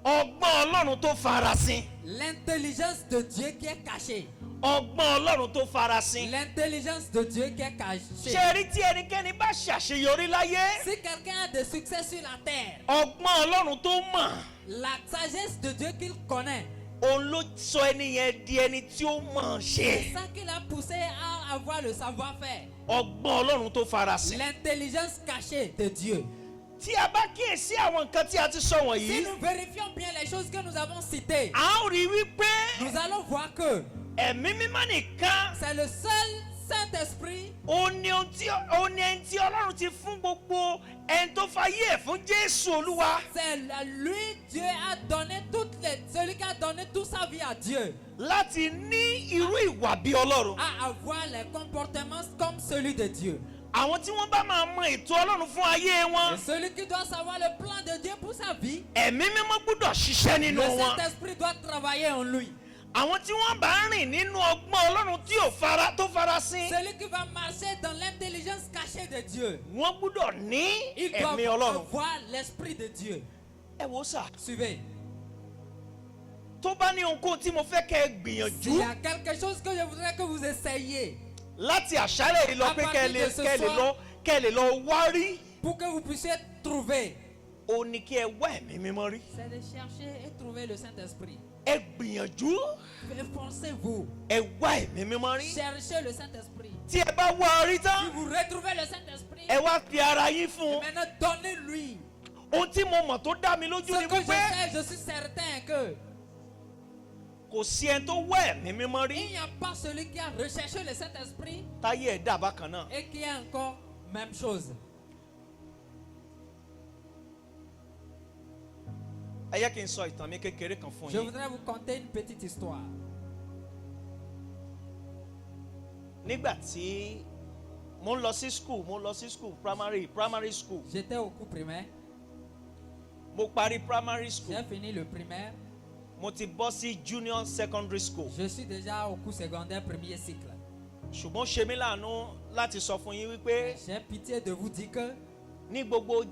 ọgbọ́n Ọlọ́run tó farasin. l'intelligence de Dieu qui est cachée. Ọgbọ́n Ọlọ́run tó farasin. L'intelligence de Dieu qui est cachée. Ṣé rí tí ẹnikẹ́ni bá ṣàṣeyọrí láyé, Si quelqu'un a de succès sur la terre, ọgbọ́n Ọlọ́run tó mọ̀, la sagesse de Dieu qu'il connaît, òun ló sọ ẹni yẹn di ẹni tí ó mọ̀ c'est ṣe. ça qui l'a poussé à avoir le savoir-faire. Ọgbọ́n Ọlọ́run tó farasin. L'intelligence cachée de Dieu. Tí a bá kíyèsí àwọn nǹkan tí a ti sọ Si wọ̀nyí, nous vérifions bien les choses que nous avons citées, a ó rí wípé nous allons voir que ẹ̀mí mímọ́ nìkan c'est le seul Saint-Esprit, ó ní ẹni tí Ọlọ́run ti fún gbogbo ẹni tó fayé ẹ̀ fún Jésù Olúwa c'est lui, Dieu a donné celui qui a donné toute sa vie à Dieu, láti ní irú ìwà bí Ọlọ́run. à avoir les comportements comme celui de Dieu. Àwọn tí wọ́n bá máa mọ ètò Ọlọ́run fún ayé wọn, Et celui qui doit savoir le plan de Dieu pour sa vie, ẹ̀mí mímọ́ gbọ́dọ̀ ṣiṣẹ́ le nínú wọn. Saint-Esprit doit travailler en lui. Àwọn tí wọ́n bá rìn nínú ọgbọ́n Ọlọ́run tí tó farasin, Celui qui va marcher dans l'intelligence cachée de Dieu, wọ́n gbọ́dọ̀ ní il doit ẹ̀mí Ọlọ́run. avoir l'Esprit de Dieu. Ẹ wo sà, Suivez. tó bá ní ohunkóhun tí mo fẹ́ kẹ́ ẹ S'il y gbìyànjú a quelque chose que je voudrais que vous essayiez láti àṣálẹ̀ yìí lọ À pé partir de ce soir, kẹ́ ẹ lè lọ wá rí, pour que vous puissiez trouver, ó ní kí ẹ wá ẹ̀mí mímọ́ rí. c'est de chercher et trouver le Saint-Esprit. Ẹ gbìyànjú, Efforcez-vous, ẹ wá ẹ̀mí mímọ́ rí. cherchez le Saint-Esprit. Tí ẹ bá wá rí Si tán, vous retrouvez le Saint-Esprit, ẹ wá fi ara yín fún un. maintenant donnez-lui. Ohun tí mo mọ̀ tó dá mi lójú Ce ni que je wípé sais, je suis certain que kò sí ẹni tó wá ẹ̀mí mímọ́ rí il n'y a pas celui qui a recherché le Saint-Esprit táyé ẹ̀ dà bákan náà. et qui est encore même chose. Ẹ yẹ kí n sọ ìtàn mi kékeré kan fún Je yín. voudrais vous conter une petite histoire. Nígbà tí mo ń lọ sí school primary school. J'étais au cours primaire, Mo parí primary school. j'ai fini le primaire, Mo ti bọ́ sí junior secondary school. je suis déjà au cours secondaire premier cycle. Ṣùgbọ́n ṣe mí láàánú láti sọ fún yín wípé J'ai pitié de vous dire que ní gbogbo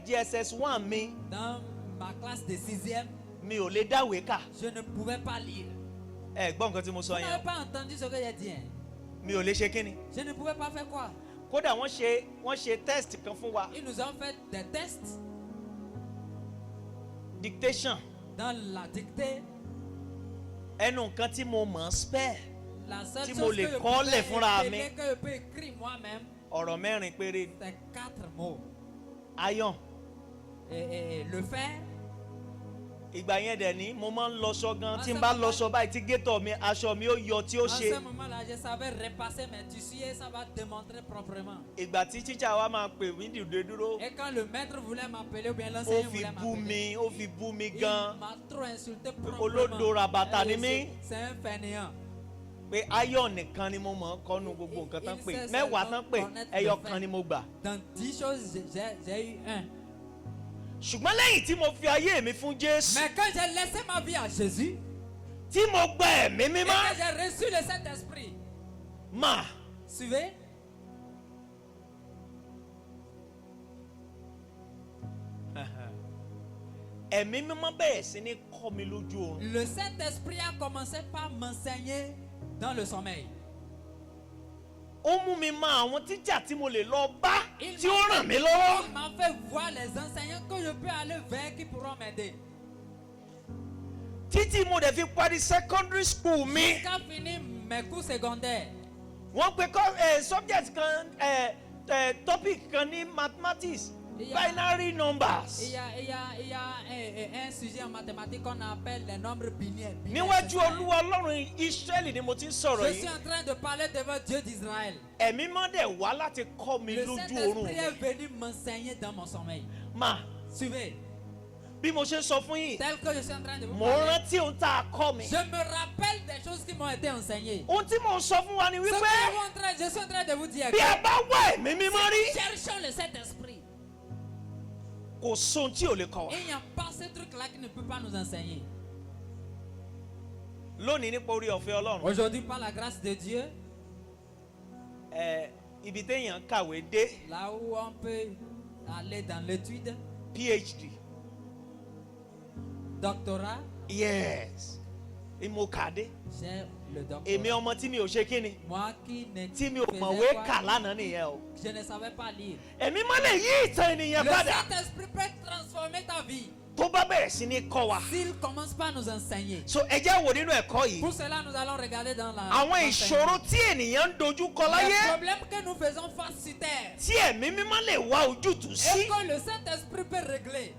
JSS 1 mi, dans ma classe de 6e, mi ò lè dáwèé kà. je ne pouvais pas lire. Ẹ gbọ́ nǹkan tí mo Vous sọ n'avez yẹn. pas entendu ce que j'ai dit, hein? Mi ò lè ṣe kíni. Je ne pouvais pas faire quoi? Kódà wọ́n ṣe test kan fún wa. Ils nous ont fait des tests Dictation. dans la dictée. Ẹnu nǹkan tí mo mọ̀ spare. La seule Tí chose mo que lè je kọ́lẹ̀ fúnra pouvais mi. épeler, que je peux écrire moi-même, Ọ̀rọ̀ mẹ́rin péré. c'est 4 mots. Iron. Et le fer, Ìgbà yẹn dẹ̀ ní mo máa ń lọṣọ gan. Ah, Tí n ça bá va. lọṣọ báyìí tí gétọ̀ mi aṣọ mi ó yọ tí ó en ṣe. ce moment-là, je savais repasser mes tissus et ça va démontrer proprement. Ìgbà tí tíṣà wa máa pè mí dìde dúró. Et quand le maître voulait m'appeler ou bien Ó l'enseignant fi voulait bú m'appeler, mi, ó fi bú mi il gan. m'a trop insulté Olódo proprement. ràbàtà ni Et mí. c'est un fainéant. Pé iron nìkan ni mo mọ̀ kọ́nu gbogbo nǹkan tán pè. Il Mẹ́wàá tán pè, connaître ẹyọ le fait. kan ni mo gbà. Dans 10 choses, j'ai eu un. Ṣùgbọ́n lẹ́yìn tí mo fi ayé mi fún Jésù. Mais quand j'ai laissé ma vie à Jésus, tí mo gba ẹ̀mí et mímọ́. que j'ai reçu le Saint-Esprit. Mà Suivez. ẹ̀mí mímọ́ bẹ̀rẹ̀ sí ní kọ́ mi lójú oorun. Le Saint-Esprit a commencé par m'enseigner dans le sommeil. Ó mú mi mọ àwọn tíjà tí mo lè lọ bá Il tí ó ràn mí il lọ́wọ́. m'a fait voir les enseignants que je peux aller vers qui pourront m'aider. Títí mo dẹ̀ fi parí secondary school mi. Jusqu'à finir mes cours secondaires. Wọ́n pe subject kan topic kan ní mathematics, Yeah. binary numbers. Il y a un sujet en mathématiques qu'on appelle les nombres binaires. Níwájú Olúwa Ọlọ́run Ísírẹ́lì ni mo ti ń sọ̀rọ̀ Je suis yìí. en train de parler devant Dieu d'Israël. Ẹ̀mí mọ́ dẹ̀ wá láti kọ́ mi Le lójú oorun Saint-Esprit est mi. venu m'enseigner dans mon sommeil. Mà Suivez. bí mo ṣe ń sọ fún yín, Tel que je suis en train de vous mo parler. rántí ohun tá a kọ́ mi. Je me rappelle des choses qui m'ont été enseignées. Ohun tí mo ń sọ fún wa ni Ce wípé que je suis en train de vous dire. bí a bá wá ẹ̀mí mímọ́ rí, Cherchons le Saint-Esprit. kò sóhun tí ò lè kọ́ wa. Il n'y a pas ce truc-là qui ne peut pas nous enseigner. Lónìí nípa orí ọ̀fẹ́ Ọlọ́run, Aujourd'hui, par la grâce de Dieu, ibi téèyàn kàwé dé, là où on peut aller dans l'étude, PhD, doctorat, yes, ìmọ̀kàdé. j'ai le Èmi doctorat. ọmọ tí mi ò ṣe kíni, Moi qui ne tí mi ò faisais mọ̀wé pas kà lire, lánàá nìyẹn o. je ne savais pas lire. Ẹ̀mí mọ́ lè yí ìtàn ènìyàn Le padà Saint-Esprit peut transformer ta vie tó bá bẹ̀rẹ̀ sí ní kọ́ wa. s'il commence pas à nous enseigner. So ẹ jẹ́ wò nínú ẹ̀kọ́ yìí, Pour cela, nous allons regarder dans la àwọn l'enseignement. ìṣòro tí ènìyàn ń dojú kọ Les láyé problèmes que nous faisons face sur terre tí ẹ̀mí mímọ́ lè wá ojútùú et sí. que le Saint-Esprit peut régler.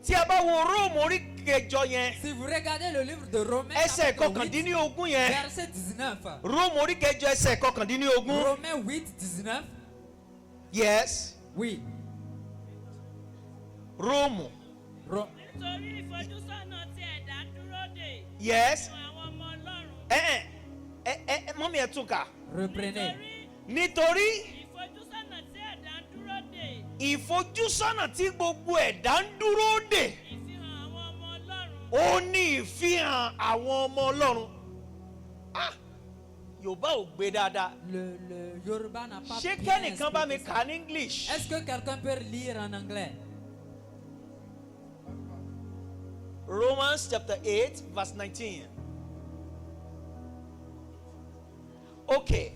Tí a bá wo Róòmù orí kẹjọ yẹn, Si vous regardez le livre de Romains, ẹsẹ̀ chapitre 8, kọkàndínlógún yẹn, verset 19. Róòmù orí kẹjọ ẹsẹ̀ kọkàndínlógún, Romains 8, 19. yes, Oui. Róòmù, nítorí ìfojúsọ́nà tí ẹ̀dá dúró dè yes, fún àwọn ọmọ Ọlọ́run. mọ́mí ẹ̀ tún kà. Reprenez. Nítorí Ìfojúsọ́nà tí ẹ̀dá dúró dè ìfojúsọ́nà tí gbogbo ẹ̀dá ń dúró dè, ìfihàn àwọn ọmọ Ọlọ́run. ó ní ìfihàn àwọn ọmọ Ọlọ́run. Ah, Yorùbá ò gbé dáadáa. Le Yoruba n'a pas Ṣé bien kẹ́nìkan bá mi expliqué kà ça. ní English? Est-ce que quelqu'un peut lire en anglais? Romans chapter 8 verse 19. Okay.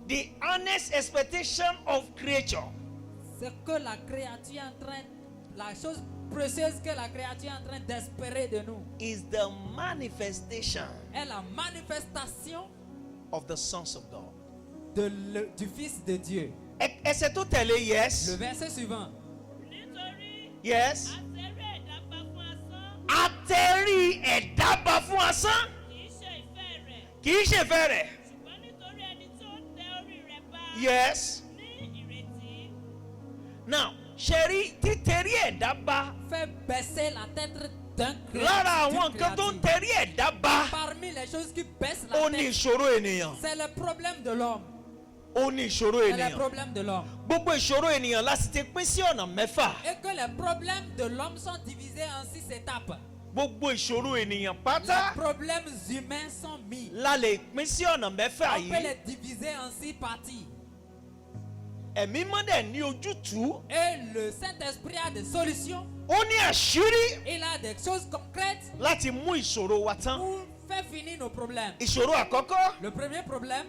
The earnest expectation of creature C'est que la créature est en train, la chose précieuse que la créature est en train d'espérer de nous is the manifestation est la manifestation of the sons of God. du Fils de Dieu. Ẹsẹ̀ tó tẹ̀lé, Le yes, verset suivant. Nítorí yes. àtẹ̀rí ẹ̀dá pa fún asán Atẹ́rí ẹ̀dá bá fún asán, kì í ṣe ìfẹ́ rẹ̀ kì í ṣe fẹ́ rẹ̀. ṣùgbọ́n nítorí ẹni tó tẹ orí rẹ̀ bá Yes. ní ìrètí. Now, ṣe rí títẹrí ẹ̀dá bá Fait baisser la tête d'un lára àwọn d'une nǹkan tó ń créature. tẹrí ẹ̀dá bá, Parmi les choses qui baissent ó la ní tête, ìṣòro ènìyàn. c'est le problème de l'homme. Ó ní ìṣòro C'est le ènìyàn. problème de l'homme. Gbogbo ìṣòro ènìyàn láti ti pín sí ọ̀nà mẹ́fà. Et que les problèmes de l'homme sont divisés en 6 étapes. Gbogbo ìṣòro ènìyàn Les pátá problèmes humains sont mis. la lè pín sí ọ̀nà mẹ́fà On peut yìí. les diviser en 6 parties. Ẹ̀mí mọ́dẹ̀ ní ojútùú. Et le Saint-Esprit a des solutions. Ó ní àṣírí Il a des choses concrètes láti mú ìṣòro wa tán. pour faire finir nos problèmes. Ìṣòro àkọ́kọ́, Le premier problème,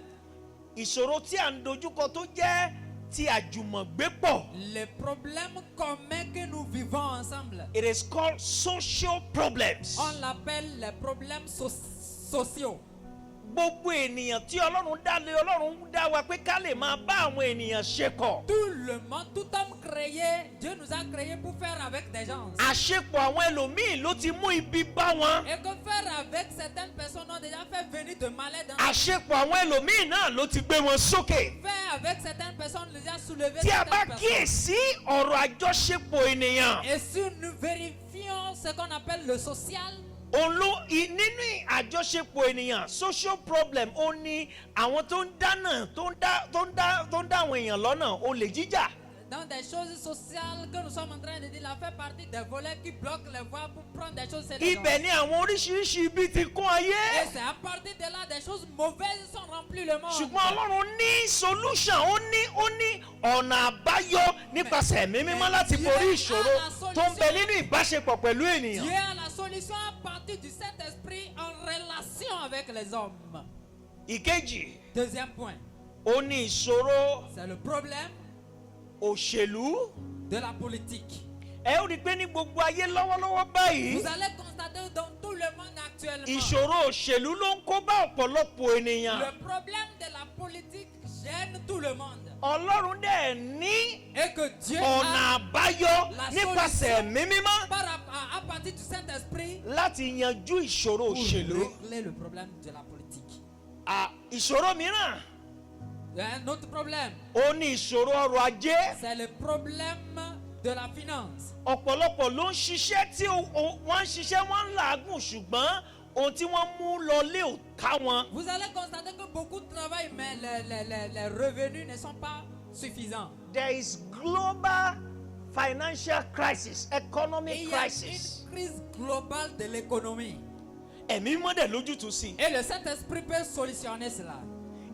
ìṣòro tí à ń dojúkọ tó jẹ́ ti àjùmọ̀gbépọ̀. les problèmes communs que nous vivons ensemble. It is called social problems. On l'appelle les problèmes sociaux. Gbogbo ènìyàn tí Ọlọ́run dá lé, Ọlọ́run dá wa pé ká lè máa bá àwọn ènìyàn ṣe kọ̀. Tout le monde, tout homme créé, Dieu nous a créés pour faire avec des gens. Àṣepọ̀ àwọn ẹlòmíì ló ti mú ibi bá wọn. Et que faire avec certaines personnes ont déjà fait venir de malheur dans Àṣepọ̀ àwọn ẹlòmíì náà ló ti gbé wọn sókè. faire avec certaines personnes déjà soulevé Tí a bá certaines personnes. kíyèsí ọ̀rọ̀ àjọṣepọ̀ ènìyàn, Et si nous vérifions ce qu'on appelle le social, nínú àjọṣepọ̀ ènìyàn, social problem, ó ní àwọn tó ń dáná, tó ń dá àwọn èèyàn lọ́nà, olè jíjà. dans des choses sociales que nous sommes en train de dire, la fait partie des volets qui bloquent les voies pour prendre des choses célestes. Ibẹ̀ ni àwọn oríṣiríṣi ibi ti kún ayé. Et c'est à partir de là des choses mauvaises sont remplies le monde. Ṣùgbọ́n Ọlọ́run ní solution, ó ní ọ̀nà àbáyọ nípasẹ̀ ẹ̀mí mímọ́ láti borí ìṣòro tó ń bẹ nínú ìbáṣepọ̀ pẹ̀lú ènìyàn. Dieu a la solution à partir du Saint-Esprit en relation avec les hommes. Ìkejì, Deuxième point, ó ní ìṣòro c'est le problème òṣèlú. de la politique. Ẹ ó rí i pé ní gbogbo ayé lọ́wọ́lọ́wọ́ báyìí, Vous allez constater dans tout le monde actuellement, ìṣòro òṣèlú ló ń kó bá ọ̀pọ̀lọpọ̀ ènìyàn. le problème de la politique gêne tout le monde. Ọlọ́run dẹ̀ ní Et que Dieu ọ̀nà a àbáyọ la nípasẹ̀ solution ẹ̀mí mímọ́ à partir du Saint-Esprit láti yanjú ìṣòro pour òṣèlú. régler le problème de la politique. Ìṣòro mìíràn, Un autre problème, ó ní ìṣòro ọrọ̀ ajé. c'est le problème de la finance. Ọ̀pọ̀lọpọ̀ ló ń ṣiṣẹ́ tí wọ́n ń ṣiṣẹ́ wọ́n ń làágùn ṣùgbọ́n ohun tí wọ́n mú lọlé ò ká wọn. Vous allez constater que beaucoup travaillent, mais les revenus ne sont pas suffisants. There is global financial crisis, Et economic il y a crisis. une crise globale de l'économie. Ẹ̀mí mímọ́ dẹ̀ lójútùú sí. Et le Saint-Esprit peut solutionner cela.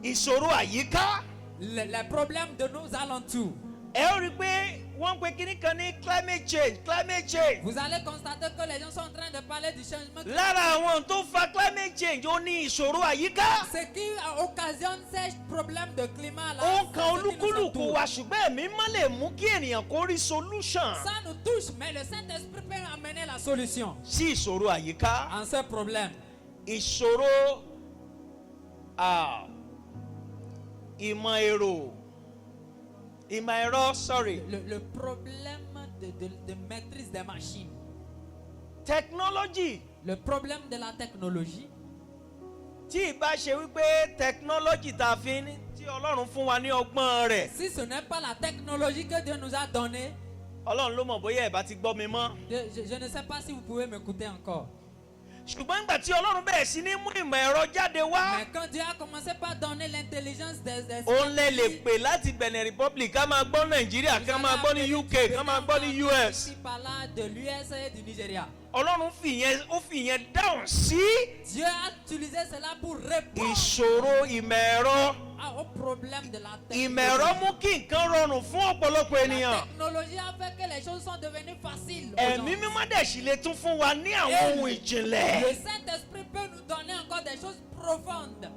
Ìṣòro àyíká. Les problèmes de nos alentours. Ẹ ó rí i pé wọ́n ń pe kíní kan ní climate change. Vous allez constater que les gens sont en train de parler du changement climatique. Lára àwọn tó fa climate change ó ní ìṣòro àyíká. Ce qui occasionne ces problèmes de climat là. Ó ń kan olúkúlùkù wa ṣùgbọ́n ẹ̀mí mímọ́ lè mú kí ènìyàn kó rí solution Ça nous touche, mais le Saint-Esprit peut amener la solution sí ìṣòro àyíká. en ce problème. Ìṣòro ìmọ̀ ẹ̀rọ, sorry. Le problème de maîtrise des machines. Technology. Le problème de la technologie. Tí ìbá ṣe wípé technology tá fi ní tí Ọlọ́run fún wa ní ọgbọ́n rẹ̀. Si ce n'est pas la technologie que Dieu nous a donnée, Ọlọ́run ló mọ̀ bóyá ẹ bá ti gbọ́ mi mọ́. je ne sais pas si vous pouvez m'écouter encore. Ṣùgbọ́n nígbà tí Ọlọ́run bẹ̀rẹ̀ sí ní mú ìmọ̀ ẹ̀rọ jáde wá. Mais quand Dieu a commencé par donner l'intelligence des Òun lè pè láti Benin Republic ká máa gbọ́ Nàìjíríà ká máa gbọ́ ní UK ká máa gbọ́ ní US. Par là de l'US et du Nigeria. Ọlọ́run ó fi ìyẹn dáhùn sí Dieu a utilisé cela pour répondre ìṣòro ìmọ̀ ẹ̀rọ. au problème de la Ìmọ̀ ẹ̀rọ mú kí nǹkan rọrùn fún ọ̀pọ̀lọpọ̀ ènìyàn. La technologie a fait que les choses sont devenues faciles. Ẹ̀mí mímọ́ dẹ̀ sì lè tún fún wa ní àwọn ohun ìjìnlẹ̀. Le Saint-Esprit peut nous donner encore des choses profondes.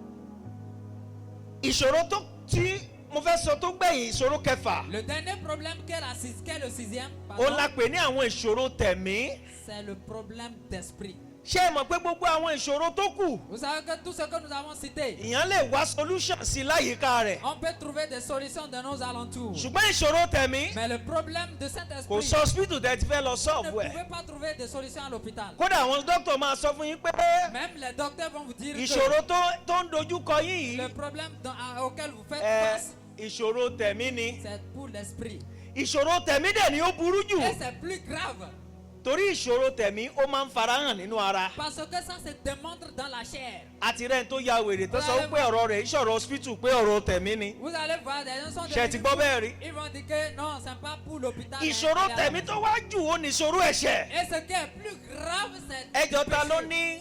Ìṣòro tí mo fẹ́ sọ tó gbẹ̀yìn, ìṣòro kẹfà. Le dernier problème qu'est le sixième, Ó la pè ní àwọn ìṣòro tẹ̀mí. c'est le problème d'esprit. Ṣé ẹ mọ̀ pé gbogbo àwọn ìṣòro tó kù, Vous savez que tout ce que nous avons cité, ìyẹn lè wá solution sí láyìíká rẹ̀. on peut trouver des solutions de nos alentours. Ṣùgbọ́n ìṣòro tẹ̀mí Mais le problème de cet kò esprit, sọ hospital tẹ̀ ti fẹ́ lọ vous ne solve ẹ̀. pouvez pas trouver de solution à l'hôpital. Kódà àwọn dókítà máa sọ fún yín pé Même les docteurs vont vous dire ìṣòro que tó ń dojú kọ yín le yìí, problème auquel vous faites face, ìṣòro tẹ̀mí ni. c'est pour l'esprit. Ìṣòro tẹ̀mí dẹ̀ ni ó burú jù. Et c'est plus grave. Torí ìṣòro tẹ̀mí ó máa ń farahàn nínú ara. Parce que ça se démontre dans la chair. Àti rẹ̀ tó ya wèrè tó sọ pé ọ̀rọ̀ rẹ̀ ìṣòro hospital pé ọ̀rọ̀ tẹ̀mí ni. Vous allez voir, des gens sont Ṣé ti gbọ́ bẹ́ẹ̀ rí? Ils vont dire que non, c'est pas pour l'hôpital. Ìṣòro tẹ̀mí tó wá jù ó ní ìṣòro ẹ̀ṣẹ̀. Et ce qui est plus grave, c'est Ẹjọ́ ta ló ní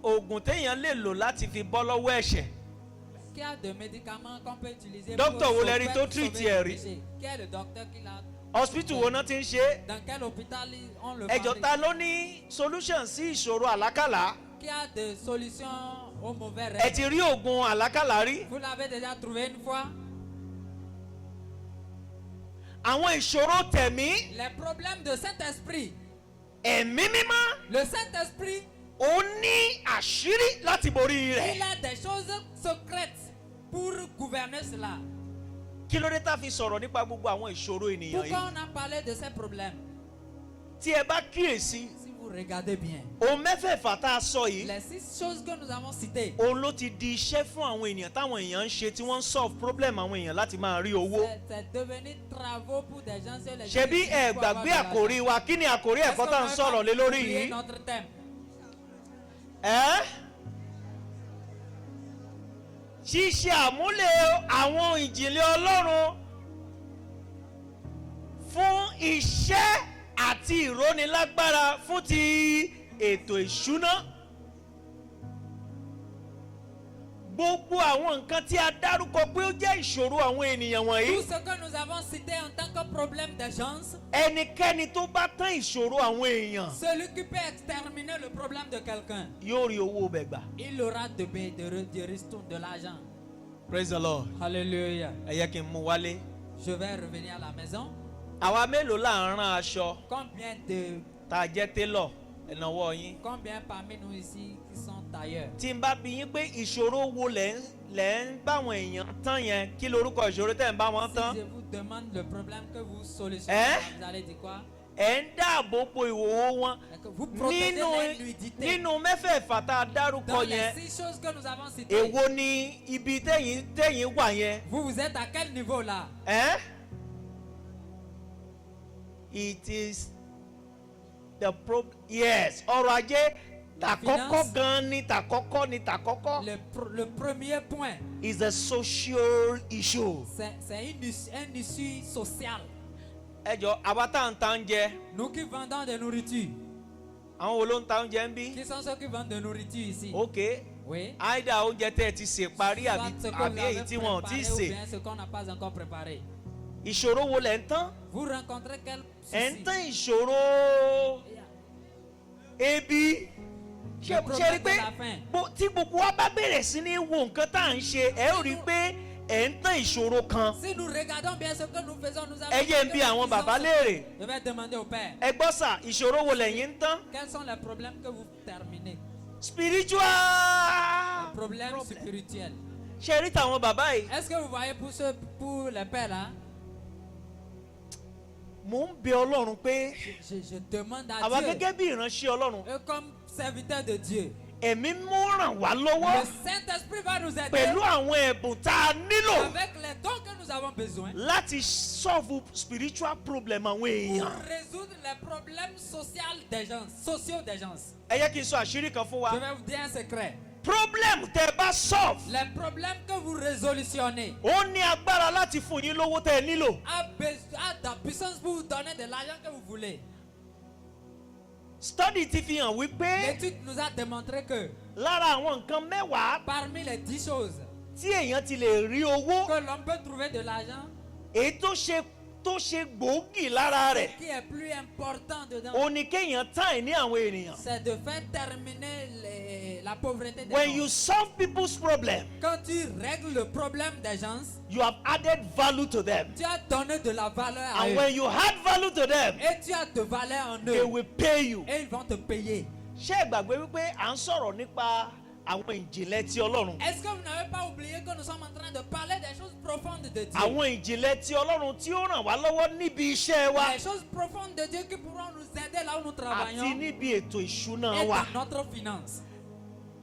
oògùn téèyàn lè lò láti fi bọ́ lọ́wọ́ ẹ̀ṣẹ̀? qu'il y a des médicaments qu'on peut utiliser Docteur wo lẹ rí tó sauver treat le ẹ rí? péché. Qui est le docteur qui l'a? Hospital wo náà ti ń ṣe? Dans quel hôpital on le Ẹjọ́ fabrique? ta ló ní solution sí ìṣòro àlákàlà? Qui a des solutions aux mauvais Ẹ rêves? ti rí oògùn àlákàlà rí? Vous l'avez déjà trouvé une fois? Àwọn ìṣòro tẹ̀mí, Les problèmes de Saint-Esprit. ẹ̀mí mímọ́, Le Saint-Esprit, ó ní àṣírí láti borí rẹ̀. il a des choses secrètes pour gouverner cela. Kí ló dé tá a fi sọ̀rọ̀ nípa gbogbo àwọn ìṣòro ènìyàn Pourquoi yìí? on a parlé de ces problèmes? Tí ẹ bá kíyèsí, Si vous regardez bien, ohun mẹ́fẹ̀ẹ̀fà tá a sọ yìí, les 6 choses que nous avons citées, òun ló ti di iṣẹ́ fún àwọn ènìyàn táwọn èèyàn ń ṣe tí wọ́n ń solve problem àwọn èèyàn láti máa rí owó. c'est devenu travaux pour des gens sur les Ṣebí ẹ gbàgbé àkòrí wa, kí ni àkòrí ẹ̀kọ́ tá à ń sọ̀rọ̀ lé lórí yìí? Notre thème. Ṣíṣe àmúlẹ̀ àwọn ìjìnlẹ̀ Ọlọ́run fún iṣẹ́ àti ìrónilágbára fún ti ètò ìṣúná. Gbogbo àwọn nǹkan tí a dárúkọ pé ó jẹ́ ìṣòro àwọn ènìyàn wọ̀nyí. Tout ce que nous avons cité en tant que problème d'agence, Ẹnikẹ́ni tó bá tán ìṣòro àwọn èèyàn celui qui peut exterminer le problème de quelqu'un, yóò rí owó bẹ̀ gbà. il aura de ristourne, de l'argent. Praise the Lord. Alléluia. Ẹ yẹ kí n mú wálé. Je vais revenir à la maison. Àwa mélòó là ń rán aṣọ Combien de tá a jẹ́ télọ̀ ẹ̀nàwọ́ yín? combien parmi nous ici qui sont tailleurs? Tí n bá bi yín pé ìṣòro wo lẹ̀ ń báwọn èèyàn tán yẹn, kí lorúkọ ìṣòro tẹ̀ ń bá wọn Si tán? je vous demande le problème que vous solutionnez, vous allez dire quoi? Ẹ̀ ń dáàbò bo ìhòòhò wọn. Que vous protégez les nudité. Nínú mẹ́fẹ̀ẹ̀fà tá a dárúkọ Dans les yẹn, 6 choses que nous avons citées, èwo ni ibi tẹ̀yìn wà yẹn? vous êtes à quel niveau là? It is the problem. Yes, ọrọ̀ ajé tàkọ́kọ́ gan ni tàkọ́kọ́. Le premier point, Is a social issue. c'est un issue sociale. Ẹ jọ àwa tá à ń ta oúnjẹ. Nous qui vendons de nourriture, Àwọn wo ló ń ta oúnjẹ ń bí? qui sont ceux qui vendent de nourriture ici? Ok. Oui. Àìdá oúnjẹ tẹ́ ẹ ti sè parí Soit ce que vous àbí avez èyí tí wọ́n ti préparé ou sè. bien ce qu'on n'a pas encore préparé. Ìṣòro wo lẹ̀ ń tán? Vous rencontrez quel Ẹ̀ ń souci? tán ìṣòro ebi. Ṣé rí pé tí gbogbo wa bá bẹ̀rẹ̀ sí ní wo nǹkan tá à ń ṣe, ẹ ó rí i pé ẹ̀ ń tán ìṣòro kan. Si nous regardons bien ce que nous faisons, nous allons. Ẹ jẹ́ ń bi àwọn bàbá léèrè. Je vais demander au père. Ẹ gbọ́ sà, ìṣòro wo lẹ̀yin ń tán? Quels sont les problèmes que vous terminez? Spiritual. Problèmes spirituels. Ṣé rí tàwọn bàbá yìí? Est-ce que vous voyez pour les pères là? Mò ń bẹ Ọlọ́run pé Je demande à àwa Dieu, gẹ́gẹ́ bí ìránṣẹ́ Ọlọ́run, et comme serviteur de Dieu, ẹ̀mí mú ràn wá lọ́wọ́ le Saint-Esprit va nous aider pẹ̀lú àwọn ẹ̀bùn tá a nílò avec les dons que nous avons besoin láti solve spiritual problem àwọn pour èèyàn. résoudre les problèmes sociaux des gens. Ẹ yẹ kí n sọ àṣírí kan fún wa. Je vais vous dire un secret. Problem tẹ́ bá solve, Les problèmes que vous résolutionnez ó ní agbára láti fún yín lówó tẹ́ ẹ nílò. a de la puissance pour vous donner de l'argent que vous voulez. Study ti fi hàn wípé L'étude nous a démontré que lára àwọn nǹkan mẹ́wàá parmi les 10 choses tí èèyàn ti lè rí owó, que l'on peut trouver de l'argent, èyí tó ṣe gbòógì lára rẹ̀, qui est plus important dedans, ó ní kéèyàn tán ní àwọn ènìyàn. c'est de faire terminer la pauvreté des When gens. you solve people's problem, Quand tu règles le problème des gens, you have added value to them. tu as donné de la valeur à And eux. when you add value to them, Et tu as de valeur en they eux. will pay you. Et ils vont te payer. Ṣé ẹ gbàgbé wípé à ń sọ̀rọ̀ nípa àwọn ìjìnlẹ̀ ti Ọlọ́run? Est-ce que vous n'avez pas oublié que nous sommes en train de parler des choses profondes de Dieu? Àwọn ìjìnlẹ̀ ti Ọlọ́run tí ó ràn wá lọ́wọ́ níbi iṣẹ́ wa Les choses profondes de Dieu qui pourront nous aider là où nous àti travaillons níbi ètò ìṣúná et wa. dans notre finance.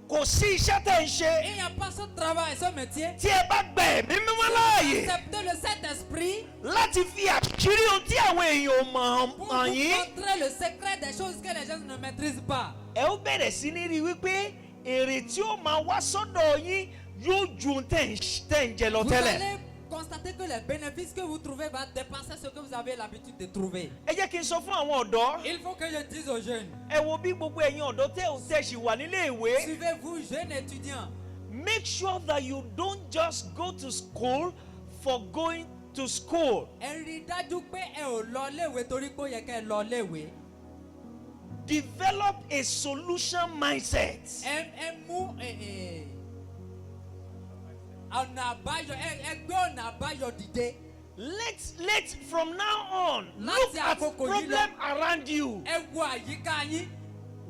Kò sí iṣẹ́ tẹ̀ ń ṣe Il n'y a pas ce travail, ce métier. tí ẹ bá gba ẹ̀mí mímọ́ láàyè Acceptez le Saint-Esprit láti fi àṣírí ohun tí àwọn èèyàn ò mọ̀ pour vous hàn yín. montrer le secret des choses que les gens ne maîtrisent pas. Ẹ ó bẹ̀rẹ̀ sí ní rí wípé èrè tí ó máa wá sọ́dọ̀ yín yóò ju ohun tẹ̀ ń jẹ lọ Vous tẹ́lẹ̀. allez constater que les bénéfices que vous trouvez vont dépasser ce que vous avez l'habitude de trouver. Ẹ jẹ́ kí n sọ fún àwọn ọ̀dọ́. Il faut que je dise aux jeunes, Ẹ wo bí gbogbo ẹ̀yin ọ̀dọ́ tẹ̀ ṣì wà nílé ìwé. suivez-vous, jeunes étudiants. Make sure that you don't just go to school for going to school. Ẹ rí i dájú pé ẹ ò lọ léèwé torí pé ó yẹ kẹ́ ẹ lọ léèwé. Develop a solution mindset. Ẹ mú ọ̀nà àbáyọ, ẹ gbé ọ̀nà àbáyọ dìde. Let from now on look Láti at àkókò yìí problem lọ. around you. Ẹ wo àyíká yín.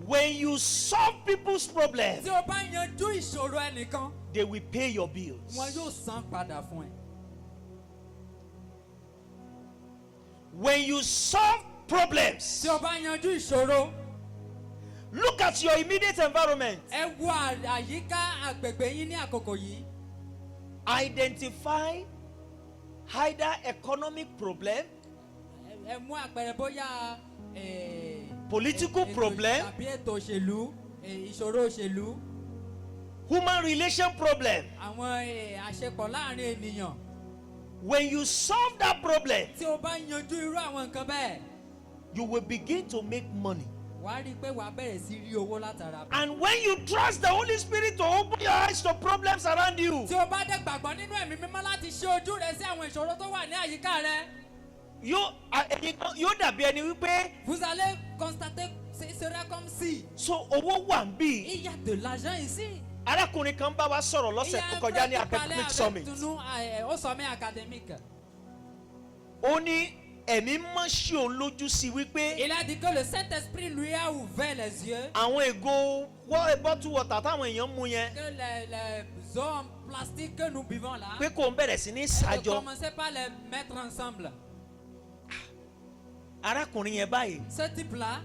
When you solve people's problems, Tí o bá yanjú ìṣòro ẹnìkan, they will pay your bills. wọn yóò san padà fún ẹ. When you solve problems, Tí o bá yanjú ìṣòro, look at your immediate environment. ẹ wo àyíká agbègbè yín ní àkókò yìí. Identify either economic problem, Ẹ mú àpẹẹrẹ bóyá political problem, tàbí ètò òṣèlú, ìṣòro òṣèlú, human relation problem, àwọn àṣepọ̀ láàrin ènìyàn, When you solve that problem, Tí o bá yanjú irú àwọn nǹkan bẹ́ẹ̀, you will begin to make money. wàá rí i pé wàá bẹ̀rẹ̀ sí rí owó látara. And when you trust the Holy Spirit to open your eyes to problems around you, Tí o bá dẹ̀ gbàgbọ́ nínú ẹ̀mí mímọ́ láti ṣe ojú rẹ sí àwọn ìṣòro tó wà ní àyíká rẹ, yóò dàbí ẹni wípé vous allez constater ce sera comme si so owó wà ń bì. il y a de l'argent ici. Arákùnrin kan bá wa sọ̀rọ̀ Il y lọ́sẹ̀ a tó un kọjá ní frère qui parlait Academic avec Summit. nous au sommet académique. Ó ní ẹ̀mí mọ́ sí òun lójú sí wípé Il a dit que le Saint-Esprit lui a ouvert les yeux, àwọn ìgò bottle water táwọn èèyàn mú yẹn que les eaux en plastique que nous buvons là, pé kò ń bẹ̀rẹ̀ sí ní ne ṣàjọ. commencez pas à les mettre ensemble. Arákùnrin yẹn báyìí Ce type-là,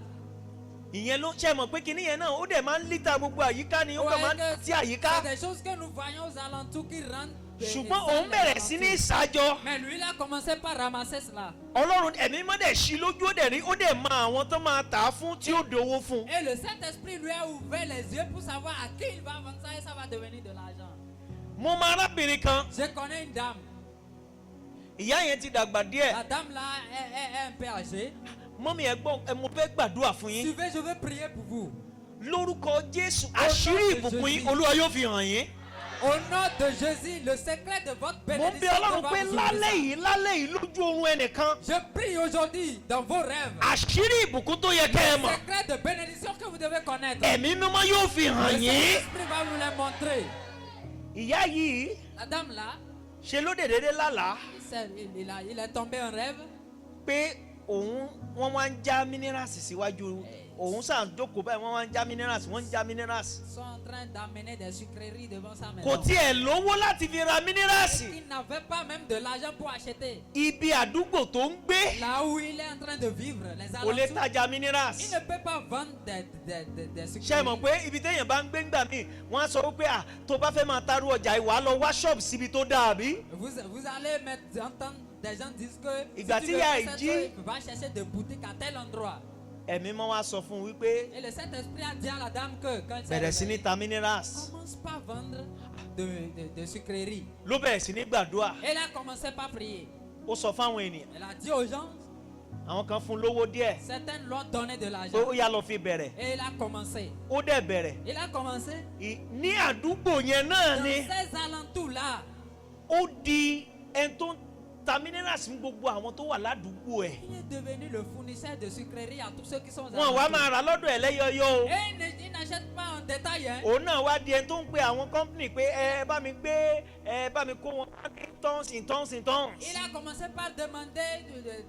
ìyẹn ló ṣe mọ̀ pé kinní yẹn náà ó dẹ̀ máa ń lítà gbogbo àyíká ni ó kàn máa ń ti àyíká. c'est des choses que nous voyons aux alentours qui rendent. Ṣùgbọ́n òun bẹ̀rẹ̀ sí ní ṣàjọ. Mais lui, il a commencé par ramasser cela. Ọlọ́run ẹ̀mí mọ́ dẹ̀ ṣí lójú ó dẹ̀ rí ó dẹ̀ mọ àwọn tó máa tà á fún tí ó dowó fún. Et le Saint-Esprit lui a ouvert les yeux pour savoir à qui il va vendre ça et ça va devenir de l'argent. Mo mọ arábìnrin kan Je connais une dame. ìyá yẹn ti dàgbà díẹ̀. La dame là est un peu âgée. Mọ́mí ẹ̀gbọ́n mo fẹ́ gbàdúrà fún yín. Suivez, je vais prier pour vous. Lórúkọ Jésù àṣírí ìbùkún yín Olúwa yóò fi hàn yín. Au nom de Jésus, le secret de votre Mo ń bẹ bénédiction Ọlọ́run va pé vous lálẹ́ yìí lójú oorun ẹnìkan. Je prie aujourd'hui dans vos rêves. Àṣírí ìbùkún tó yẹ kẹ́ ẹ Le mọ̀. secret de bénédiction que vous devez connaître. Ẹ̀mí mímọ́ yóò fi Le hàn yín. Saint-Esprit va vous les montrer. Ìyá yìí La dame là, ṣe ló dédé lálàá il est tombé en rêve. pé òun wọ́n wá ń já minerals síwájú òun sàn jókòó báyìí wọ́n wá ń já minerals wọ́n ń já minerals. Ils sont en train d'amener des sucreries devant sa maison. Kò tiẹ̀ lówó láti fi ra minerals. Il n'avait pas même de l'argent pour acheter. Ibi àdúgbò tó ń gbé Là où il est en train de vivre, les kò lè alentours, tajà il minerals. ne peut pas vendre des Ṣé ẹ mọ̀ sucreries. pé ibi téèyàn bá ń gbé ńgbà míì wọ́n á sọ wípé tó bá fẹ́ máa tarú ọjà ìwà lọ wá ṣọ́ọ̀bù síbi tó dáa bí. Vous allez entendre des gens disent que Ìgbà si tí tu veux ìyá faire yìí cette jí- chose, va chercher des boutiques à tel endroit. Ẹ̀mí mọ́ wá sọ fún un wípé Et le Saint-Esprit a dit à la dame que quand elle bẹ̀rẹ̀ sí ní s'est ta minerals. commence pas à vendre de sucreries. Ló bẹ̀rẹ̀ sí ní gbàdúrà. Elle a commencé par prier. Ó sọ fáwọn ènìyàn Elle a dit aux gens, àwọn kan fún lówó díẹ̀ certains lui ont donné de pé l'argent. ó yá lọ fi bẹ̀rẹ̀. Et il a commencé. Ó dẹ̀ bẹ̀rẹ̀. Il a commencé. Ní àdúgbò yẹn náà Dans ni ces alentours-là, ó di ẹni tó ń ta minerals fún gbogbo àwọn tó wà ládùúgbò ẹ̀. il est devenu le fournisseur de sucreries à tous ceux qui sont aux Wọn wá alentours. máa rà lọ́dọ̀ ẹ̀ lẹ́yọyọ o. Et il n'achète pas en détail. Hein. Òun náà wá di ẹni tó ń pe àwọn company pé ẹ bá mi gbé ẹ bá mi kó wọn ní tons in tons in tons. Il a commencé par demander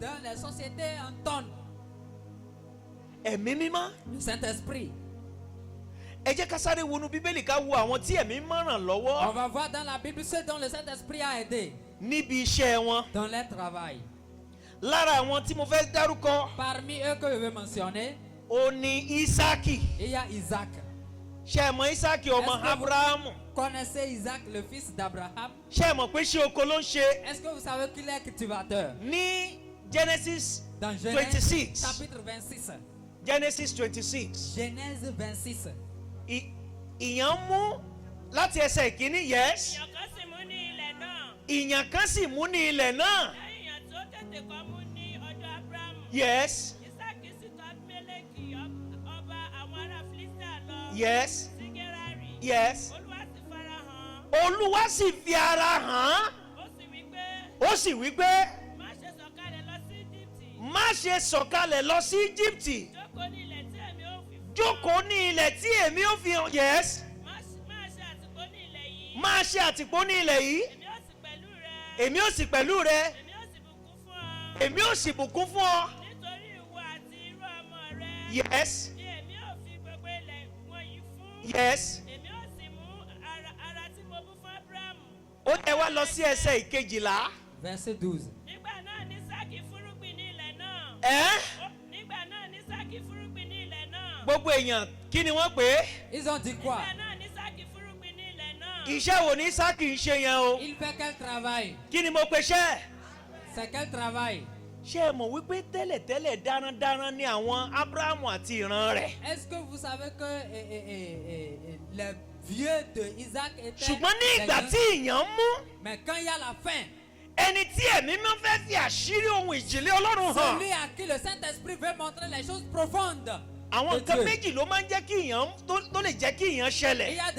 dans les sociétés en tonnes. Ẹ̀mí mímọ́. Le Saint-Esprit. Ẹ jẹ́ ká sáré wọnú Bíbélì ká wo àwọn tí ẹ̀mí mímọ́ ràn On lọ́wọ́ va voir dans la Bible ceux dont le Saint-Esprit a aidé níbi iṣẹ́ wọn. dans leur travail. Lára àwọn tí mo fẹ́ dárúkọ Parmi eux que je vais mentionner, ó ní Ísákì. il y a Isaac. Ṣé ẹ mọ̀ Ísákì ọmọ Est-ce que vous- Ábúráhámù? Connaissez Isaac, le fils d'Abraham? Ṣé ẹ mọ̀ pé ṣé oko ló ń ṣe? Est-ce que vous savez qu'il est cultivateur? Ní Genesis Dans Genèse 26. chapitre 26. Genesis 26. Genèse 26. Ìyàn mú láti ẹsẹ̀ ìkíní yes. Èèyàn kan sì mú ní ilẹ̀ náà. Ìyàn kan sì mú ní ilẹ̀ náà Èèyàn tó tètè kọ́ mú ní ọjọ́ Ábúráhámù. yes Ísákì sì tọ̀ Ábímẹ́lẹ́kì ọba àwọn ará Fílísítà lọ yes sí Gérárì. yes. Olúwa sì Olúwa sì farahàn. fi ara hàn án. Ó sì wí pé Ó sì wí pé má ṣe sọ̀kalẹ̀ lọ sí Íjíbítì. má ṣe sọ̀kalẹ̀ lọ sí Íjíbítì. Jókòó ní ilẹ̀ tí èmi ó fi fún ọ. Jókòó ní ilẹ̀ tí èmi ó fi hàn yes. Máa ṣe àtìpó ní ilẹ̀ yìí. Máa ṣe àtìpó ní ilẹ̀ yìí. Èmi ó sì pẹ̀lú rẹ. Èmi ó sì pẹ̀lú rẹ. Èmi ó sì bùkún fún ọ. Èmi ó sì bùkún fún ọ. Nítorí ìwọ àti irú ọmọ rẹ. Yes Ni èmi ó fi gbogbo ilẹ̀ wọ̀nyí fún. yes. Èmi ó sì mú ara tí mo bú fún Ábúráhámù. Ó tẹ wá lọ sí ẹsẹ̀ ìkejìlá. Verset 12. Nígbà náà ní Ísákì fúrúgbìn ní ilẹ̀ náà. Ẹ́ Nígbà náà ní Ísákì fúrúgbìn ní ilẹ̀ náà. gbogbo èèyàn kí ni wọ́n pè é? Ils ont dit quoi? Nígbà náà ní Ísákì fúrúgbìn ní ilẹ̀ náà. Iṣẹ́ wo ni Ísákì ń ṣe yẹn o? Il fait quel travail? Kí ni mo pe ṣẹ́? C'est quel travail? Ṣé ẹ mọ̀ wípé tẹ́lẹ̀tẹ́lẹ̀ darandaran ni àwọn Ábúráhámù àti ìran rẹ̀? Est-ce que vous savez que les vieux de Isaac étaient Ṣùgbọ́n ní des ìgbà gens- tí ìyàn mú, Mais quand il y a la faim, ẹni tí ẹ̀mí máa fẹ́ fi àṣírí ohun ìjìnlẹ̀ Ọlọ́run hàn. Celui à qui le Saint-Esprit veut montrer les choses profondes. Àwọn de nǹkan Dieu. méjì ló máa ń jẹ́ kí ìyàn tó lè jẹ́ kí ìyàn Il ṣẹlẹ̀. y a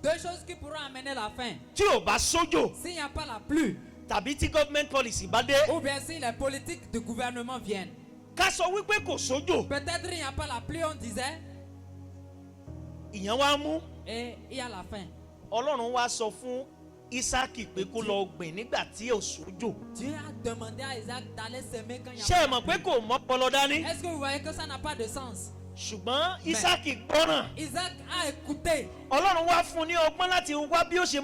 deux choses qui pourront amener la fin. Tí ò bá sójò S'il n'y a pas la pluie, tàbí tí government policy bá dé. ou bien si les politiques du gouvernement viennent. Ká sọ wípé kò sójò. Peut-être il n'y a pas la pluie, on disait, Ìyàn wá mú. et il y a la fin. Ọlọ́run wá sọ fún Ísákì pé kó lọ gbìn nígbà tí ò sójò. Dieu a demandé à Isaac d'aller semer quand il y a Ṣé ẹ pas mọ̀ la pé pluie. kò mọ́pọlọ dání? Est-ce que vous voyez que ça n'a pas de sens? Ṣùgbọ́n Ísákì gbọ́ràn. Isaac a écouté. Ọlọ́run wá fún un ní ọgbọ́n láti wá bí ó ṣe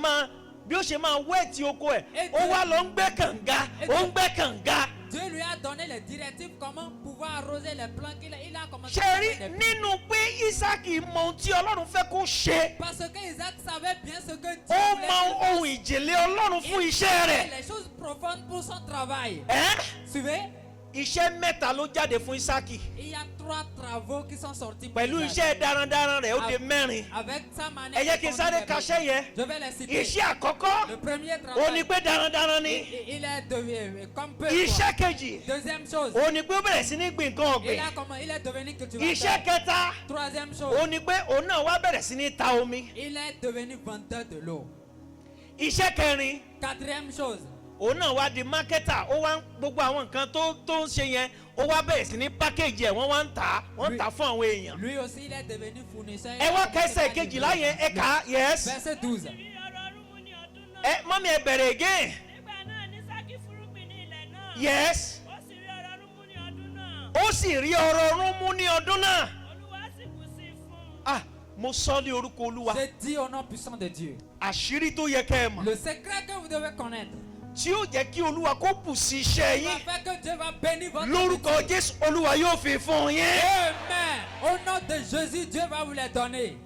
máa wẹ́ẹ̀tì oko ẹ̀. Ó wá lọ ń gbẹ́ kànga. Ó ń gbẹ́ kànga. Dieu lui a donné les directives comment pouvoir arroser les plants qu'il a. Il a commencé Ṣé à rí faire des nínú pé Ísákì mọ ohun tí Ọlọ́run fẹ́ kó ṣe? Parce que Isaac savait bien ce que Dieu Ó voulait mọ qu'il ohun ìjìnlẹ̀ Ọlọ́run fún iṣẹ́ rẹ̀. les choses profondes pour son travail. Suivez. Iṣẹ́ mẹ́ta ló jáde fún Ísákì. Il y a 3 travaux qui sont sortis pour Pẹ̀lú Isaac. iṣẹ́ darandaran rẹ̀ ó di mẹ́rin. Avec sa manière Ẹ jẹ́ kí n sáré kaṣẹ́ yẹn. je vais les citer. Iṣẹ́ àkọ́kọ́ Le premier ó travail, ní pé darandaran ni. il est devenu comme peu. Iṣẹ́ kejì Deuxième chose, ó ní pé ó bẹ̀rẹ̀ sí ní gbìn nǹkan ọ̀gbìn. il est devenu cultivateur. Iṣẹ́ kẹta Troisième chose, ó ní pé òun náà wá bẹ̀rẹ̀ sí ní ta omi. il est devenu vendeur de l'eau. Iṣẹ́ kẹrin Quatrième chose, òun náà wá di mákẹ́tà. Ó wá gbogbo àwọn nǹkan tó ń ṣe yẹn ó wá bẹ̀rẹ̀ sí ní pákéjì ẹ̀ wọ́n wá ń tà fún àwọn èèyàn. lui aussi il est devenu fournisseur. Ẹ wá kẹsẹ̀ kejìlá yẹn ẹ kà á yes. Verset 12. rí ọrọ̀ ọdún mú ní ọdún náà. Ẹ mọ́mí ẹ bẹ̀rẹ̀ again Nígbà náà ní Ísákì fúrúgbìn ní ilẹ̀ náà. yes. Ó sì rí ọrọ̀ ọdún mú ní ọdún náà. Ó sì rí ọrọ̀ ọ̀run mú ní ọdún náà. Olúwa sì bù sí i fún un. Ah, mo sọ ní orúkọ Olúwa. J'ai dit au nom puissant de Dieu. Àṣírí tó yẹ kẹ́ ẹ mọ̀. Le secret que vous devez connaître Tí ó jẹ́ kí Olúwa kó bù sí iṣẹ́ va yín. faire que Dieu va bénir votre Lórúkọ métier. Jésù Olúwa yóò fi fún yín. Amen. Au nom de Jésus, Dieu va vous les donner.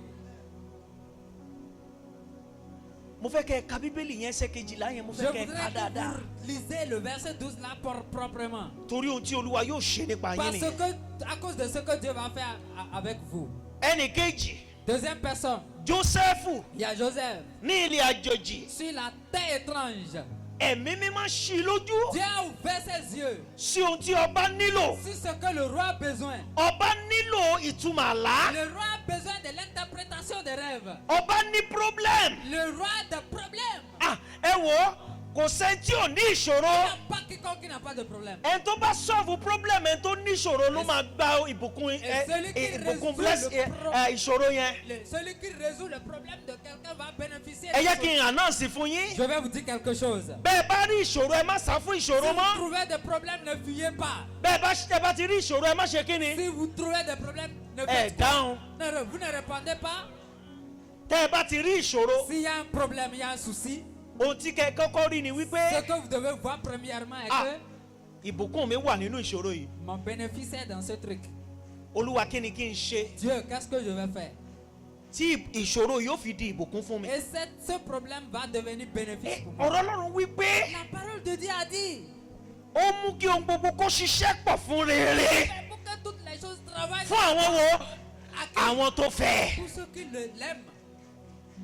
Mo fẹ́ kẹ́ ẹ ka Bíbélì yẹn ẹsẹ̀ kejìlá yẹn mo Je fẹ́ kẹ́ ẹ voudrais ka que dáadáa. vous lisez le verset 12 là proprement. Torí ohun tí Olúwa yóò ṣe nípa yín Parce nìyẹn. que, à cause de ce que Dieu va faire avec vous. Ẹnì kejì, Deuxième personne, Jósẹ́fù il y a Joseph. ní ilé àjòjì. Sur la terre étrange, Ẹ̀mí mímọ́ ṣí lójú Dieu a ouvert ses yeux sí ohun tí ọba nílò. sur ce que le roi a besoin. Ọba nílò ìtumọ̀ àlá. Le roi a besoin de l'interprétation des rêves. Ọba ní problem. Le roi a des problèmes. Ah, ẹ wò ó, kò sẹ́ni tí ò ní Il n'y ìṣòro. a pas quiconque qui n'a pas de problème. Ẹni tó bá solve problem ẹni tó ní ìṣòro ló máa gba ìbùkún bless ìṣòro yẹn. Celui qui résout le problème de quelqu'un va bénéficier. Ẹ yẹ kí n announce fún yín. Je vais vous dire quelque chose. Bẹ́ẹ̀ bá rí ìṣòro ẹ má sá fún Si ìṣòro vous mọ́. trouvez des problèmes, ne fuyez pas. Bẹ́ẹ̀ bá ti rí ìṣòro ẹ má ṣe kí ni. Si vous trouvez des problèmes, ne Ẹ faites pas. dáhùn. Vous ne répondez pas. Tẹ́ ẹ bá ti rí ìṣòro, S'il y a un problème, il y a un souci. ohun tí kẹ́ kọ́kọ́ rí ni Ce wípé que vous devez voir premièrement est Ah. que ìbùkún mi wà nínú ìṣòro yìí. mon bénéfice est dans ce truc. Olúwa kí ni kí n ṣe Dieu, qu'est-ce que je vais faire? tí ìṣòro yóò fi di ìbùkún fún mi. Et ce problème va devenir bénéfice pour moi. Ọ̀rọ̀ Ọlọ́run wípé La parole de Dieu a dit ó mú kí ohun gbogbo kó ṣiṣẹ́ pọ̀ fún rere pour que toutes les choses travaillent fún àwọn wo à qui? àwọn tó fẹ́. Pour ceux qui l'aiment.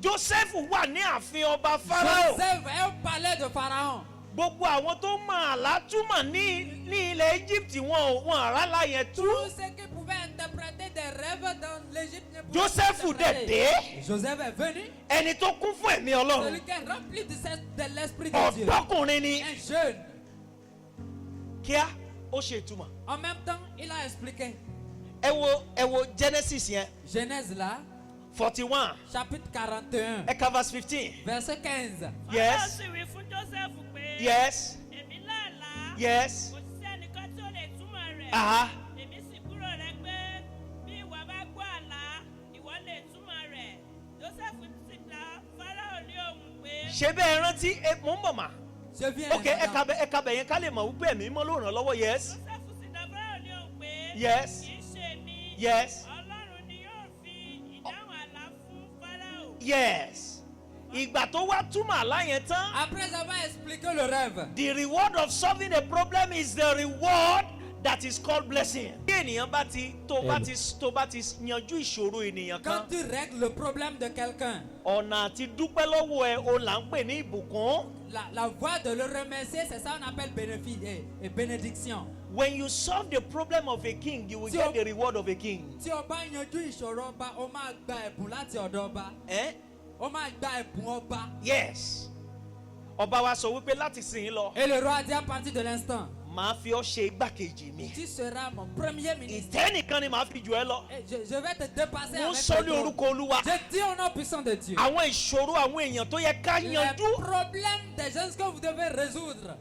Jósẹ́fù wà ní ààfin ọba Fáráò. Joseph est au palais de Pharaon. Gbogbo àwọn tó mọ àlá túmọ̀ ní ilẹ̀ Egypt wọn àrálà yẹn tú. Tous ceux qui pouvaient interpréter des rêves dans l'Égypte ne pouvaient Jósẹ́fù pas dẹ̀ interpréter. dé Joseph est venu. ẹni tó kún fún ẹ̀mí Ọlọ́run. Celui qui est rempli de l'esprit de Dieu. Ọ̀dọ́kùnrin ni Un jeune. kíá ó ṣe ìtumọ̀. En même temps, il a expliqué. Ẹ wo Genesis yẹn Genèse là, 41 chapitre 41, ẹ ka verse 15. verset 15. Fáráò Yes. sì wí fún Jósẹ́fù pé. Yes. Èmi lálàá. Yes. Kò sí ẹnìkan tí ó lè túmọ̀ rẹ̀. Aha. Èmi sì kúrò rẹ̀ pé bí ìwọ bá gbọ́ àlá, ìwọ lè túmọ̀ rẹ̀. Jósẹ́fù sì dá Fáráò ní ohùn pé. Ṣé bẹ́ẹ̀ rántí mò ń bọ̀ mà. Je viens. Ok ẹ madame. ka bẹ̀ yẹn ká lè mọ̀ wípé ẹ̀mí mọ́ ló ràn lọ́wọ́. Yes. Jósẹ́fù sì dá Fáráò ní ohùn pé. Yes. Kì í ṣe mi. Yes. Ọlọ́run ni yóò fi ìdáhùn àlá fún Fáráò. Yes. Ìgbà tó wá túmọ̀ àlá yẹn tán. Après avoir expliqué le rêve, The reward of solving a problem is the reward that is called blessing. Bí ènìyàn bá ti tó bá ti yanjú ìṣòro ènìyàn quand kan, tu règles le problème de quelqu'un, ọ̀nà àti dúpẹ́ lọ́wọ́ ẹ o là ń pè ní ìbùkún. la voie de le remercier, c'est ça qu'on appelle bénéfice et bénédiction. When you solve the problem of a king, you will get the reward of a king. Tí o bá yanjú ìṣòro ọba, o máa gba ẹ̀bùn láti ọ̀dọ̀ ọba. Eh? O máa gba ẹ̀bùn ọba. Yes. Ọba wa sọ wípé láti sìn lọ. Et le roi a dit à partir de l'instant, Màá fi ọ́ ṣe igbákejì mi. tu seras mon premier ministre. Ìtẹ́nìkan ni màá fi jù ẹ́ lọ. Et je vais te dépasser Mo avec sọ ní le trône. orúkọ Olúwa. Je dis au nom puissant de Dieu. Àwọn ìṣòro àwọn èèyàn tó yẹ ká Les yanjú problèmes des gens que vous devez résoudre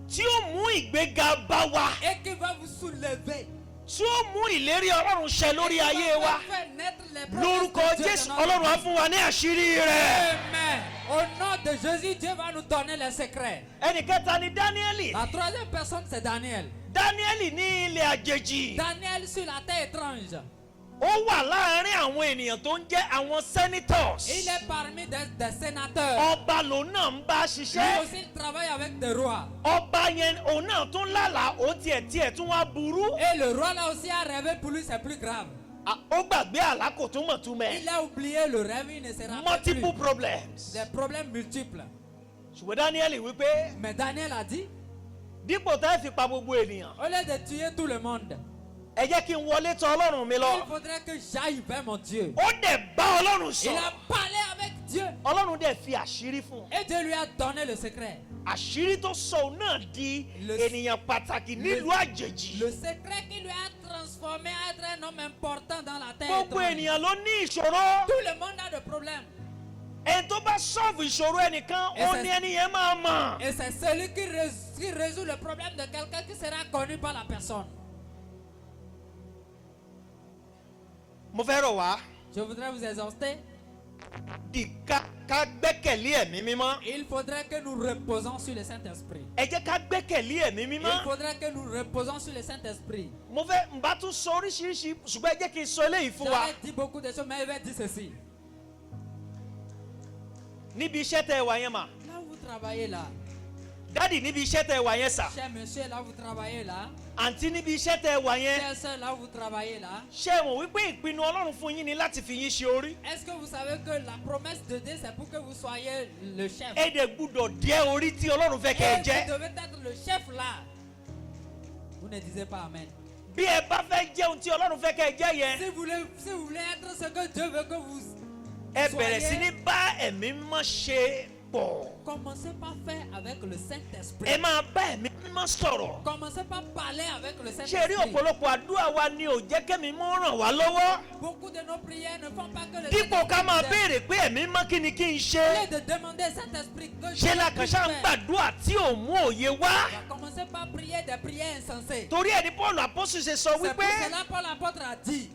tí ó mú ìgbéga bá wa. et qui va vous soulever. Tí ó mú ìlérí Ọlọ́run ṣẹ lórí ayé wa. Faire naître les Lórúkọ promesses de Dieu Jésù dans notre Ọlọ́run á vie. fún wa ní àṣírí rẹ̀. Amen. Au nom de Jésus, Dieu va nous donner les secrets. Ẹnì kẹta ni Dáníẹ́lì. La troisième personne, c'est Daniel. Dáníẹ́lì ní ilẹ̀ àjèjì. Daniel sur la terre étrange. Ó wà láàárín àwọn ènìyàn tó ń jẹ́ àwọn senators. Il est parmi des sénateurs. Ọba lòun náà ń bá Lui ṣiṣẹ́. aussi, il travaille avec des rois. Ọba yẹn òun náà tún lálàá ó tiẹ̀ tún wá burú. Et le roi là aussi a rêvé, pour lui c'est plus grave. Ó gbàgbé àlá kò tún mọ̀ túmẹ̀. Il a oublié le rêve, il ne se rappelle plus. Multiple problems. Des problèmes multiples. Ṣùgbọ́n Dáníẹ́lì wípé Mais Daniel a dit, dípò tá ẹ fi pa gbogbo ènìyàn. au lieu de tuer tout le monde, Ẹ jẹ́ kí n wọlé tọ̀ Ọlọ́run mi il lọ. faudrait que j'aille vers mon Dieu. Ó dẹ̀ bá Ọlọ́run Il sọ̀rọ̀. a parlé avec Dieu. Ọlọ́run dẹ̀ fi àṣírí fún un. Et Dieu lui a donné le secret. Àṣírí tó sọ òun náà di ènìyàn pàtàkì nílùú àjèjì. Le secret qui lui a transformé à être un homme important dans la terre. Gbogbo étrange. ènìyàn ló ní ìṣòro. Tout le monde a des problèmes. Ẹni tó bá solve ìṣòro ẹnìkan, ó ní ẹni yẹn máa mọ̀. Et c'est celui qui résout le problème de quelqu'un qui sera connu par la personne. Mo fẹ́ rọ̀ wá. Je voudrais vous exhorter. Ká gbẹ́kẹ̀lé ẹ̀mí mímọ́. Il faudrait que nous reposons sur le Saint-Esprit. Ẹ jẹ́ ká gbẹ́kẹ̀lé ẹ̀mí Il mímọ́. faudrait que nous reposons sur le Saint-Esprit. Mo fẹ́ n bá tún sọ oríṣiríṣi ṣùgbọ́n ẹ jẹ́ kí n sọ eléyìí fún wa. J'avais dit beaucoup de choses, mais il va dire ceci. Níbi iṣẹ́ tẹ wà yẹn mà. Là où vous travaillez là, Dádì níbi iṣẹ́ tẹ wà yẹn sà. cher monsieur, là où vous travaillez là, Àǹtí níbi iṣẹ́ tẹ wà yẹn. cher sœur, là où vous travaillez là, Ṣé mọ̀ wípé ìpinnu Ọlọ́run fún yín ni láti fi yín ṣe orí? est-ce que vous savez que la promesse de Dieu, c'est pour que vous soyez le chef? Ẹ dẹ̀ gbúdọ̀ jẹ́ orí tí Ọlọ́run fẹ́ kẹ́ ẹ Et jẹ́. vous devez être le chef là. Vous ne disiez pas Amen. Bí ẹ bá fẹ́ jẹ́ ohun tí Ọlọ́run fẹ́ kẹ́ ẹ jẹ́ yẹn, Si vous voulez être ce que Dieu veut que vous ẹ bẹ̀rẹ̀ sí ní soyez, bá ẹ̀mí mímọ́ ṣe pọ̀. commencez par faire avec le Saint-Esprit. Ẹ máa bá ẹ̀mí mímọ́ sọ̀rọ̀. Commencez par parler avec le Ṣé rí Saint-Esprit. ọ̀pọ̀lọpọ̀ àdúrà wa ni ò jẹ́ kẹ́mi mọ́ ràn wá lọ́wọ́? Beaucoup de nos prières ne font pas que le Dípò ká máa nous aide. béèrè pé ẹ̀mí mímọ́ kí ni kí n Au ṣe? lieu de demander au Saint-Esprit que Ṣé la kàn ṣáà ń gbàdúrà tí ò mú òye wá? On va commencer par prier des prières insensées. Torí ẹni Paul apọ́sù ṣe sọ C'est pour wípé cela Paul l'apôtre a dit,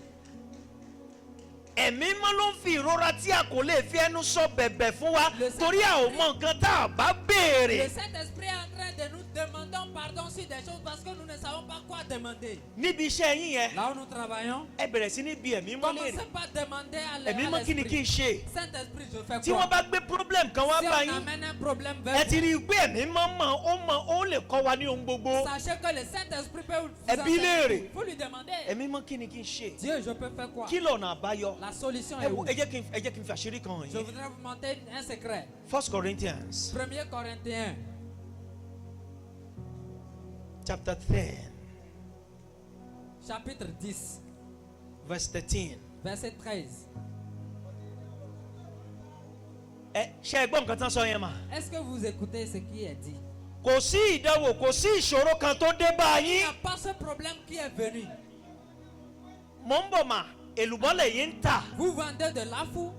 ẹ̀mí mímọ́ ló ń fi ìrora tí a kò lè fi ẹnu sọ bẹ̀bẹ̀ fún wa torí a ò mọ nǹkan tá a bá béèrè. le Saint-Esprit est en train de nous demander pardon sur des choses parce que nous ne savons pas quoi demander. Níbi iṣẹ́ yín yẹn, Là où nous travaillons, ẹ bẹ̀rẹ̀ sí ní bi ẹ̀mí mímọ́ léèrè. commencez par demander à Ẹ̀mí mímọ́ kí ni kí n l'Esprit. ṣe? Saint-Esprit, je fais Tí quoi? wọ́n bá gbé problem kan wá Si bá on yín, amène un problème ẹ vers ti vous, rí i pé ẹ̀mí mímọ́ ó lè kọ́ wa ní ohun gbogbo. sachez que le Saint-Esprit peut vous Ẹ bi léèrè. enseigner. Vous lui demandez, Ẹ̀mí mímọ́ kí ni kí n ṣe? Dieu, je peux faire quoi? Kí lọ̀nà àbáyọ? La solution Ẹ est wo, où? ẹ jẹ́ kí n fi àṣírí kan hàn Je yín. voudrais vous montrer un secret. 1 Corinthians 1 Corinthiens, chapter 10 chapitre 10, verse 13. verset 13. Ṣé ẹ gbọ́ nǹkan tán sọ yẹn mà? Est-ce que vous écoutez ce qui est dit? Kò sí ìdánwò, kò sí ìṣòro kan tó dé bá Il n'y yín. a pas ce problème qui est venu. Mo ń bọ̀ mà, èlùbọ́ lẹ̀yin ń tà. Vous vendez de l'afou,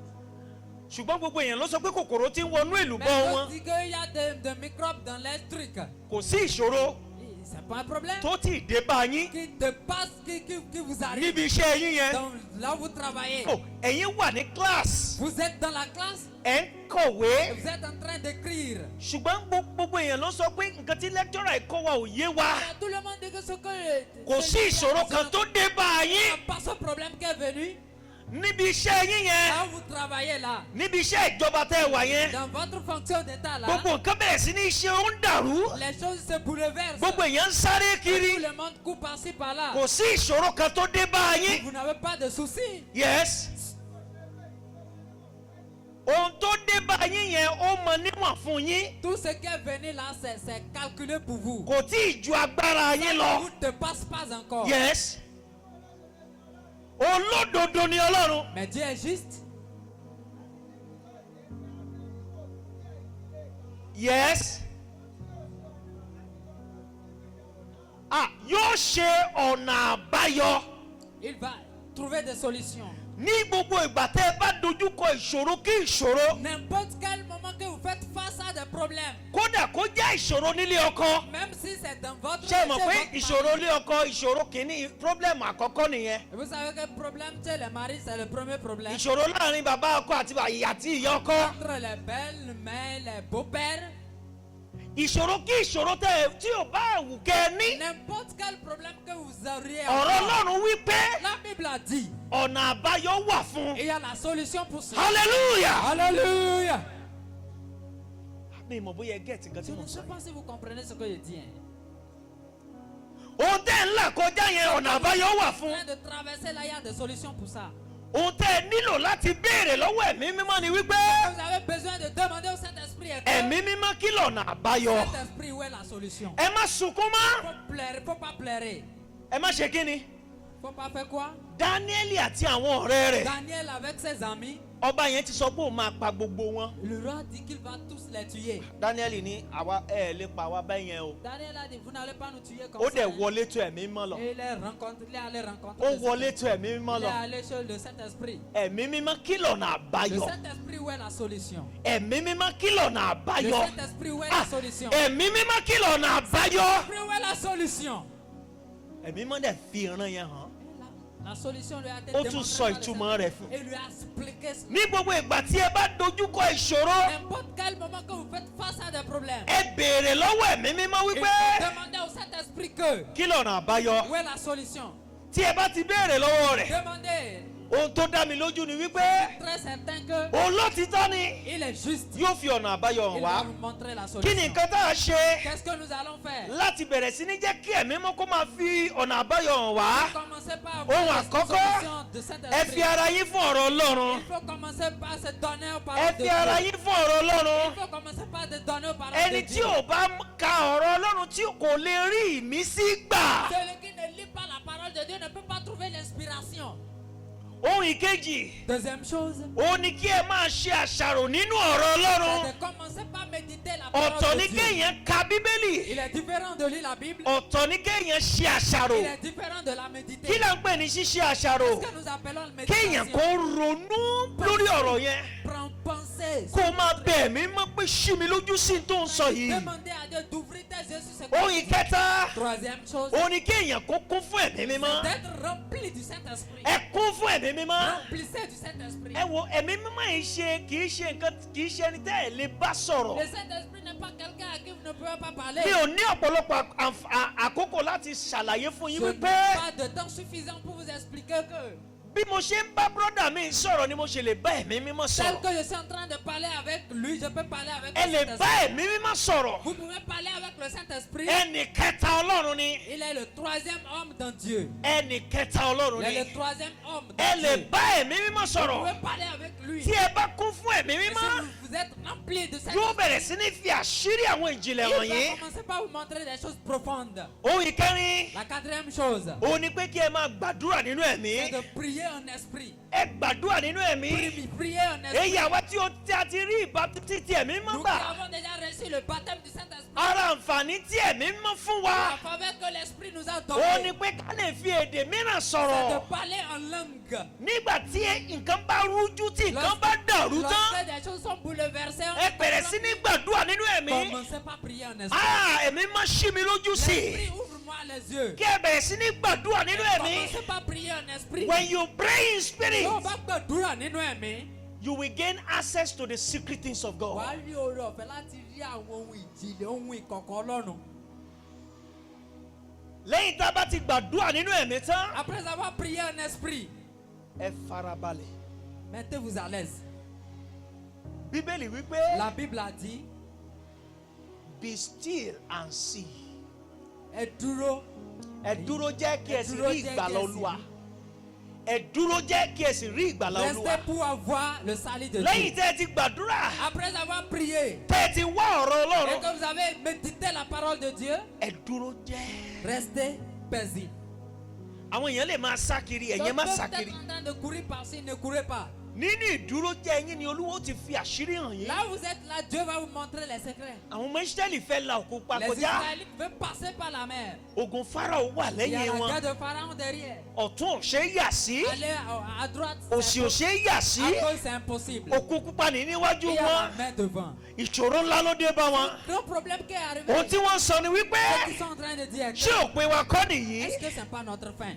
Ṣùgbọ́n gbogbo èèyàn ló sọ pé kòkòrò ti ń wọnú mais èlùbọ́ on wọn. dit qu'il y a des microbes dans les trucs. Kò sí ìṣòro C'est pas un problème tó ti dé bá yín qui dépasse, qui vous arrive níbi iṣẹ́ yín yẹn. dans, là où vous travaillez. Oh, ẹ̀yin wà ní class, Vous êtes dans la classe ẹ̀ ń kọ̀wé. et vous êtes en train d'écrire. Ṣùgbọ́n gbogbo èèyàn ló sọ pé nǹkan tí lecturer ẹ̀ kọ́ wa ò yé wa. Mais tout le monde dit que ce que... Kò sí ìṣòro kan tó dé bá Il n'y yín a pas ce problème qui est venu. níbi iṣẹ́ yín yẹn. Là où vous travaillez là, Níbi iṣẹ́ ìjọba tẹ́ ẹ wà yẹn. dans votre fonction d'état là, Gbogbo nǹkan bẹ̀rẹ̀ sí ní ṣe ó ń dàrú. les choses se bouleversent. Gbogbo èèyàn ń sáré Tout kiri. le monde coupe par-ci par-là. Kò sí ìṣòro kan tó dé bá yín. Vous n'avez pas de soucis. Yes. Ohun tó dé bá yín yẹn ó mọ mọ níwọ̀n fún yín. Tout ce qui est venu là, c'est calculé pour vous. Kò tí ì ju agbára Ça yín ne lọ. vous dépasse pas encore. Yes. Olódodo ni Ọlọ́run. Mais Dieu est juste. Yes. Yóò ṣe ọ̀nà àbáyọ. Il va trouver des solutions. Ní gbogbo ìgbà tẹ́ ẹ bá dojúkọ ìṣòro kí ìṣòro. N'importe quel moment que vous faites face à des problèmes, Kódà kó jẹ́ ìṣòro nílé ọkọ. même si c'est dans votre Ṣé ẹ mọ̀ chez pé votre ìṣòro mari. ilé ọkọ ìṣòro kìíní problem àkọ́kọ́ nìyẹn. Et vous savez que le problème chez les maris, c'est le premier problème. Ìṣòro láàrin bàbá ọkọ àti ìyá ọkọ. Entre les belles-mères, les beaux-pères, Ìṣòro kí ìṣòro tí ò bá wù kẹ́ ẹ ní. n'importe quel problème que vous auriez. Ọ̀rọ̀ Ọlọ́run wí pé La Bible a dit, ọ̀nà àbáyọ wà fún. il y a la solution pour ça. Hallelujah. Alléluia. Mi mọ̀ bóyá ẹ gẹ̀ẹ́tì nǹkan tí Je mo ne sọ sais yìí. pas si vous comprenez ce que je dis. Hein. Ohun tẹ́ ẹ ń là kọjá yẹn ọ̀nà àbáyọ wà En fún. train de traverser là, il y a des solutions pour ça. Ohun tẹ́ ẹ nílò láti béèrè lọ́wọ́ ẹ̀mí mímọ́ ni wípé Vous avez besoin de demander au Saint-Esprit. ẹ̀mí mímọ́ kí lọ̀nà àbáyọ. Saint-Esprit, où est la solution? Ẹ má sunkún mọ́. Faut pleurer, faut pas pleurer. Ẹ má ṣe kí ni. Faut pas faire quoi? Dáníẹ́lì àti àwọn ọ̀rẹ́ rẹ̀. Daniel avec ses amis, Ọba yẹn ti sọ pé òun máa pa gbogbo wọn. le roi dit qu'il va tous les tuer. Dáníẹ́lì ní àwa ẹ̀ lè pa àwa bẹ́ẹ̀ yẹn o. Daniel a dit, vous n'allez pas nous tuer comme Ó ça. dẹ̀ wọlé tó ẹ̀mí mímọ́ lọ. Et il est allé rencontrer Ó le wọlé Saint-Esprit. tó ẹ̀mí mímọ́ Il est lọ. allé chez le Saint-Esprit. Ẹ̀mí mímọ́ kí lọ̀nà Le àbáyọ. Saint-Esprit, où est la solution? Ẹ̀mí mímọ́ kí lọ̀nà Le àbáyọ. Saint-Esprit, où est la solution? Ẹ̀mí mímọ́ kí lọ̀nà àbáyọ. Saint-Esprit, où est la solution? Ẹ̀mí mímọ́ dẹ̀ fi ìran yẹn hàn. La solution lui a été Ó tún sọ démontrée par le ìtumọ̀ rẹ̀ Saint-Esprit. fún. Et lui a expliqué ce- Ní gbogbo ìgbà tí ẹ bá dojúkọ ìṣòro, n'importe quel moment que vous faites face à des problèmes. ẹ béèrè lọ́wọ́ ẹ̀mí mímọ́ Et wípé demandez au Saint-Esprit que kí lọ̀nà àbáyọ. où est la solution? Tí ẹ bá ti béèrè lọ́wọ́ rẹ̀, Demandez. ohun tó dá mi lójú ni wípé Très certain que olótìtọ́ ni il est juste. yóò fi ọ̀nà àbáyọ hàn Il wá. va vous montrer la Kí solution. ni nǹkan tá a ṣe Qu'est-ce que nous allons faire? láti bẹ̀rẹ̀ sí ní jẹ́ kí ẹ̀mí mọ́ kó máa fi ọ̀nà àbáyọ hàn wá? Commencez par Ohun avoir àkọ́kọ́, la solution de ẹ Saint-Esprit. fi ara yín fún ọ̀rọ̀ Ọlọ́run. Il faut commencer par se donner aux Ẹ paroles de fi ara Dieu. yín fún ọ̀rọ̀ Ọlọ́run. Il faut commencer par se donner aux paroles Ẹni de tí Dieu. ò bá ka ọ̀rọ̀ Ọlọ́run tí kò lè rí ìmísí gbà. Celui qui ne lit pas la parole de Dieu ne peut pas trouver l'inspiration. Ohun ìkejì, Deuxième chose, ó ní kí ẹ máa ṣe àṣàrò nínú ọ̀rọ̀ c'est Ọlọ́run. de commencer par méditer la parole Ọ̀tọ̀ de ní Dieu. kéèyàn ka Bíbélì. Il est différent de lire la Bible. Ọ̀tọ̀ ní kéèyàn ṣe àṣàrò. Il est différent de la méditer. Kí là ń pè ní ṣíṣe àṣàrò? Ce que nous appelons le Kéèyàn méditation. kó ronú lórí ọ̀rọ̀ yẹn. Prends pensée. Kó máa bẹ̀ mí mọ́ pé ṣí mi lójú sí n tó ń sọ yìí. Demandez à Dieu d'ouvrir tes yeux sur ce Ohun que ìkẹta, Troisième chose, ó ní kéèyàn kó kún fún ẹ̀mí mímọ́. d'être rempli du Saint-Esprit. Ẹ kún fún ẹ̀mí mímọ́. Remplissez du Saint-Esprit. Ẹ wo ẹ̀mí mímọ́ yìí ṣe kì í ṣe nǹkan kì í ṣe ẹni tẹ́ ẹ̀ lè bá sọ̀rọ̀. Le Saint-Esprit n'est pas quelqu'un à qui vous ne pouvez pas parler. Mi ò ní ọ̀pọ̀lọpọ̀ àkókò láti ṣàlàyé fún Je yín n'ai wípé pas de temps suffisant pour vous expliquer que bí mo ṣe ń bá brọ́dà mi sọ̀rọ̀ ni mo ṣe lè bá ẹ̀mí mímọ́ tel sọ̀rọ̀. que je suis en train de parler avec lui, je peux parler avec Ẹ le lè bá Saint-Esprit. ẹ̀mí mímọ́ sọ̀rọ̀. Vous pouvez parler avec le Saint-Esprit. Ẹnì kẹta Ọlọ́run ni. Il est le troisième homme dans Dieu. Ẹnì kẹta Ọlọ́run Il est ni. le troisième homme Ẹ dans lè Dieu. bá ẹ̀mí mímọ́ Vous sọ̀rọ̀. pouvez parler avec lui. Tí ẹ bá kún fún ẹ̀mí Et si mímọ́, vous êtes rempli de yóò Saint-Esprit, bẹ̀rẹ̀ sí ní fi àṣírí àwọn ìjìnlẹ̀ il wọ̀nyí. va commencer par vous montrer des choses profondes. Ohun ìkẹrin, La quatrième chose, òun ni pé kí ẹ máa gbàdúrà nínú c'est ẹ̀mí. de prier en esprit. Ẹ gbàdúrà nínú ẹ̀mí. Prier en esprit. Èyí àwa tí a ti rí ìbátísí ti ẹ̀mí mọ́ Nous qui gbà. avons déjà reçu le baptême du Saint-Esprit, Ara àǹfààní tí ẹ̀mí mọ́ fún wa. la faveur que l'Esprit nous a Òun ni donnée, pé ká lè fi èdè mìíràn c'est sọ̀rọ̀. de parler en langue. Nígbà tí nǹkan bá rújú tí nǹkan bá dàrú tán, Lorsque des choses sont bouleversées, ẹ bẹ̀rẹ̀ sí ní gbàdúrà nínú ẹ̀mí. commencez par prier en esprit. Ẹ̀mí máa ṣí mi lójú sí i. L'Esprit, ouvre-moi les yeux. Kí ẹ bẹ̀rẹ̀ sí ní gbàdúrà nínú ẹ̀mí. Commencez par prier en esprit. When you pray in spirit, Tó o bá gbàdúrà nínú ẹ̀mí, you will gain access to the secret things of God. wàá rí oore ọ̀fẹ́ láti rí àwọn ohun ìjìnlẹ̀, ohun ìkọ̀kọ̀ Ọlọ́run. Lẹ́yìn tá a bá ti gbàdúrà nínú ẹ̀mí tán, Après avoir prié en esprit, ẹ farabalẹ̀. mettez-vous à l'aise. Bíbélì wípé, La Bible a dit, be still and see. ẹ dúró. Ẹ dúró jẹ́ kí ẹ sì Ẹ dúró rí jẹ́ ìgbàlà kí ẹ sì Olúwa. ẹ dúró jẹ́ kí ẹ sì rí ìgbàlà Olúwa. Restez pour avoir le salut de Lẹ́yìn Dieu. tẹ́ ẹ ti gbàdúrà, Après avoir prié tẹ́ ẹ ti wá ọ̀rọ̀ et Ọlọ́run, que vous avez médité la parole de Dieu, ẹ dúró jẹ́. restez paisible. Àwọn èèyàn lè máa sá kiri, ẹ̀yin má Donc, sá vous êtes kiri. en train de courir par-ci, ne courez pas. Nínú ìdúró jẹ́ yín ni Olúwa ti fi àṣírí hàn yín. Là où vous êtes là, Dieu va vous montrer les secrets. Àwọn ọmọ Ísírẹ́lì fẹ́ la òkun pa Les kọjá. Israélites veulent passer par la mer. Ogun Fáráò wà Il y a lẹ́yìn la wọn. guerre de Pharaon derrière. Ọ̀tún ò ṣe é yà sí. Aller à droite, Òsì ò ṣe é yà sí. à gauche, c'est impossible. Òkun pupa ní níwájú Il y a wọn. la main devant. Ìṣòro ńlá ló dé bá wọn. Le problème qui est arrivé, Ohun tí wọ́n sọ ni ce wípé qu'ils sont en train de dire, ṣé òpin wa kọ́ nìyí? est-ce que ce n'est pas notre fin?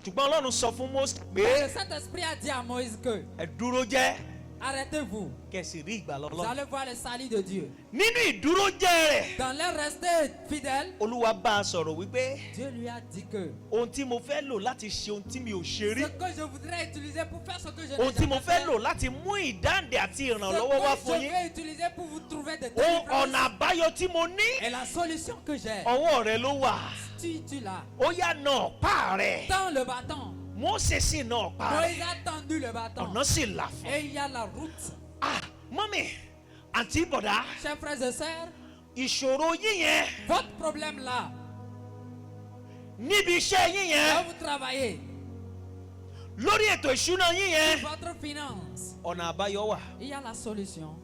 Ṣùgbọ́n Ọlọ́run sọ fún Mósè Mais pé le Saint-Esprit a dit à Moïse que ẹ dúró jẹ́ arrêtez-vous, kẹsì rí ìgbàlà vous Ọlọ́run. allez voir le salut de Dieu. Nínú ìdúró jẹ́ rẹ̀, Dans les restés fidèles, Olúwa bá a sọ̀rọ̀ wípé Dieu lui a dit que ohun tí mo fẹ́ lò láti ṣe ohun tí mi ò ṣe rí. ce que je voudrais utiliser pour faire ce que je n'ai Ohun tí mo jamais fẹ́ fait, lò láti mú ìdáǹdè àti ce ìrànlọ́wọ́ wá que fún je yín. vais utiliser pour vous trouver des Ohun délivrances. ọ̀nà àbáyọ tí mo ní Et la solution que j'ai, ọwọ́ rẹ ló wà. tu l'as. Ó yá na ọ̀pá rẹ̀. Tends le bâton. Mósè sì na ọ̀pá Moïse rẹ̀. a tendu le bâton. Ọ̀nà sì là fún. Et il y a la route. Ah, mọ́mì, àǹtí bọ̀dá, Chers frères et sœurs, ìṣòro yín yẹn votre problème là, níbi iṣẹ́ yín là yẹn où vous travaillez, lórí ètò ìṣúná yín yẹn votre finance, ọ̀nà àbáyọ wà. il y a la solution.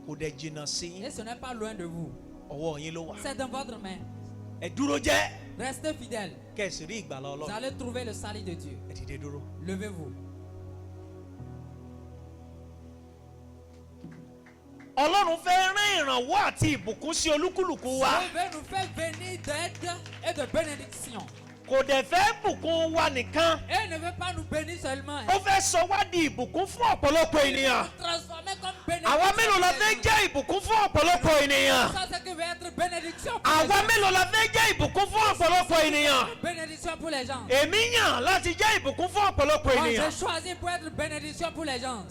Kò dẹ̀ jìnnà sí yín. Et ce n'est pas loin de vous. Ọwọ́ yín ló wà. C'est dans votre main. Ẹ dúró jẹ́ Restez fidèles. kẹsì rí ìgbàlà Vous Ọlọ́run. allez trouver le salut de Dieu. Ẹ dìde dúró. Levez-vous. Ọlọ́run fẹ́ rán ìrànwọ́ àti ìbùkún sí olúkúlùkù wa. Dieu veut nous faire venir d'aide et de bénédiction. Kò dẹ̀ fẹ́ bùkún wa nìkan. Et il ne veut pas nous bénir seulement. Ó fẹ́ sọ wá di ìbùkún fún ọ̀pọ̀lọpọ̀ ènìyàn. Nous transformer comme bénédiction. Àwa mélòó la fẹ́ jẹ́ ìbùkún fún ọ̀pọ̀lọpọ̀ ènìyàn? Ça, c'est que veut être bénédiction pour les Àwa gens. mélòó la fẹ́ jẹ́ ìbùkún fún ọ̀pọ̀lọpọ̀ ènìyàn? Bénédiction pour les gens. Èmi yàn láti jẹ́ ìbùkún fún ọ̀pọ̀lọpọ̀ Moi, ènìyàn. j'ai choisi pour être bénédiction pour les gens.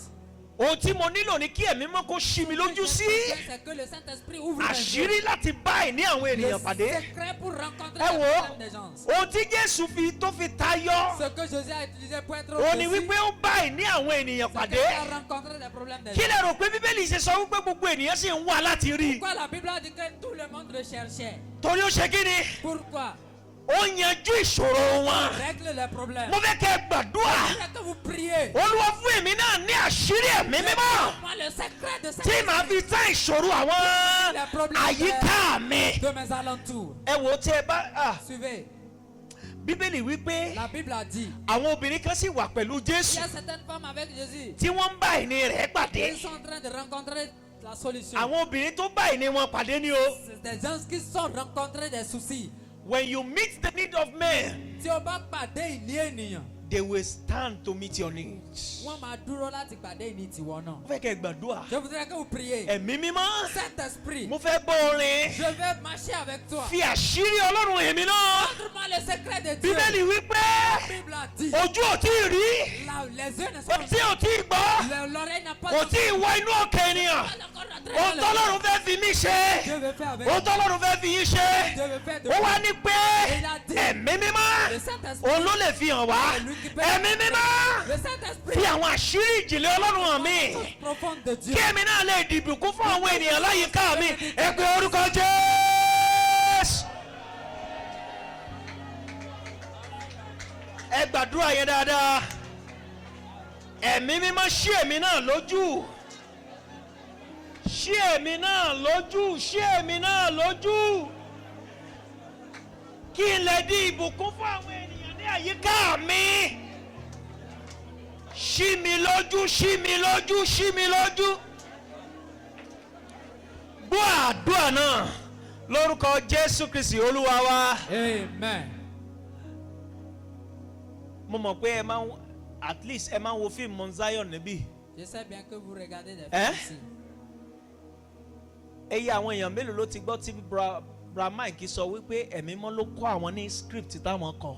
Ohun tí mo nílò ni kí ẹ̀mí mọ́ kó ṣí mi lójú sí C'est que le Saint-Esprit ouvre mes yeux. àṣírí láti bá ìní àwọn Le ènìyàn pàdé. secret pour rencontrer Ẹ les wo problèmes des gens. ohun tí Jésù tó fi tayọ. Ce que Jésus a utilisé pour être Ó ní au-dessus, wípé ó bá ìní àwọn ènìyàn c'est pàdé. qu'il a rencontré des problèmes des Kí gens. lẹ rò pé Bíbélì ṣe sọ wípé gbogbo ènìyàn sì ń wá láti rí i? Pourquoi la Bible a dit que tout le monde le cherchait? Torí ó ṣe kí ni? Pourquoi? Ó yanjú ìṣòro wọn. Règle les problèmes. Mo fẹ́ kẹ́ ẹ gbàdúrà. C'est que vous priez. Olúwa fún èmi náà ní àṣírí ẹ̀mí mímọ́ Moi, le secret de tí màá fi tán ìṣòro àwọn àyíká mi. de mes alentours. Ẹ wò ó tí ẹ bá Suivez. Bíbélì wípé La Bible a dit. àwọn obìnrin kan sì wà pẹ̀lú Il y Jésù a certaines femmes avec Jésus. tí wọ́n ń bá ìní rẹ̀ pàdé. Ils sont en train de rencontrer la solution. Àwọn obìnrin tó bá ìní wọn pàdé ni o. C'est des gens qui sont rencontrés des soucis. When you meet the need of men, Tí o bá pàdé ìní ènìyàn, they will stand to meet your needs. wọ́n máa dúró láti pàdé ìní tiwọn náà. Mo fẹ́ kẹ́ ẹ gbàdúrà. Je voudrais que vous priez. Ẹ̀mí mímọ́. Saint-Esprit, Mo fẹ́ gbọ́ orin. je vais marcher avec toi. Fi àṣírí Ọlọ́run èmi náà. Montre-moi le secret de Dieu. Bíbélì wípé La Bible a dit. ojú ò tí ì rí. Les yeux ne sont Etí ò tí ì gbọ́. l'oreille n'a pas Kò tí ì wọ inú ọkàn ènìyàn. encore rentré Ohun dans le tọ́lọ́run fẹ́ fi mí ṣe. Dieu veut faire avec Ohun tọ́lọ́run fẹ́ fi yín ṣe. Dieu veut faire de Ó wá ní pé Il a dit. ẹ̀mí mímọ́. Le Saint-Esprit. Òun ló lè fi hàn wá. Ẹ̀mí mímọ́. Le Saint-Esprit. Fi àwọn àṣírí ìjìnlẹ̀ Ọlọ́run hàn mí. Chose profonde de Dieu. Kí èmi náà lè dìbùkún fún àwọn ènìyàn láyìíká mi. Ẹ pe orúkọ Jésù. Ẹ gbàdúrà yẹn dáadáa. Ẹ̀mí mímọ́ ṣí èmi náà lójú. Ṣí èmi náà lójú. Ṣí èmi náà lójú. Kí n lè di ìbùkún fún àwọn ènìyàn ní àyíká mi. Ṣí mi lójú, ṣí mi lójú, ṣí mi lójú. Gbọ́ àdúrà náà lórúkọ Jésù Kristi Olúwa wa. Amen. Mo mọ̀ pé ẹ máa ń at least ẹ máa ń wo fíìmù Mount Zion níbí. Je sais bien que vous regardez des Hein? films ici. Eye àwọn èèyàn mélòó ló ti gbọ́ tí Bra Mike sọ wípé ẹ̀mí mọ́ ló kọ́ àwọn ní script táwọn kọ.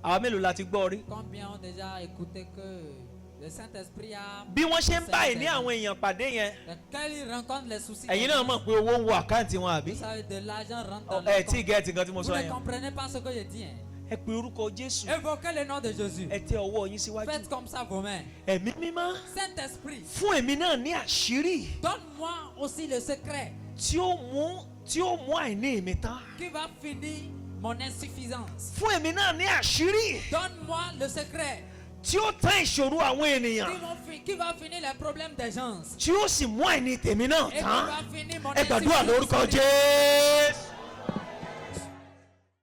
Àwọn mélòó la ti gbọ́ rí. Combien ont déjà écouté que le Saint-Esprit a... Bí wọ́n ṣe ń bá ìní àwọn èèyàn pàdé yẹn, Quand ils rencontrent les soucis, ẹ̀yin náà mọ̀ pé owó ń wọ àkáǹtì wọn àbí? vous savez, de l'argent rentre dans Ẹ le tí ì compte. gẹ́ẹ̀tì nǹkan tí mo Vous sọ ne yẹn. comprenez pas ce que je dis. Hein? ẹ pe orúkọ Jésù. Évoquez le nom de Jésus. Ẹ tẹ ọwọ́ yín síwájú. Faites comme ça vos mains. Ẹ̀mí mímọ́. Saint-Esprit, Fún èmi náà ní àṣírí donne-moi aussi le secret tí ó mú àìní mi tán. qui va finir mon insuffisance. Fún èmi náà ní àṣírí Donne-moi le secret tí ó tán ìṣòro àwọn ènìyàn. qui va finir les problèmes des gens. Tí ó sì mú àìní tèmi náà Et qui tán. va finir mon Ẹ gbàdúrà insuffisance. lórúkọ Jésù.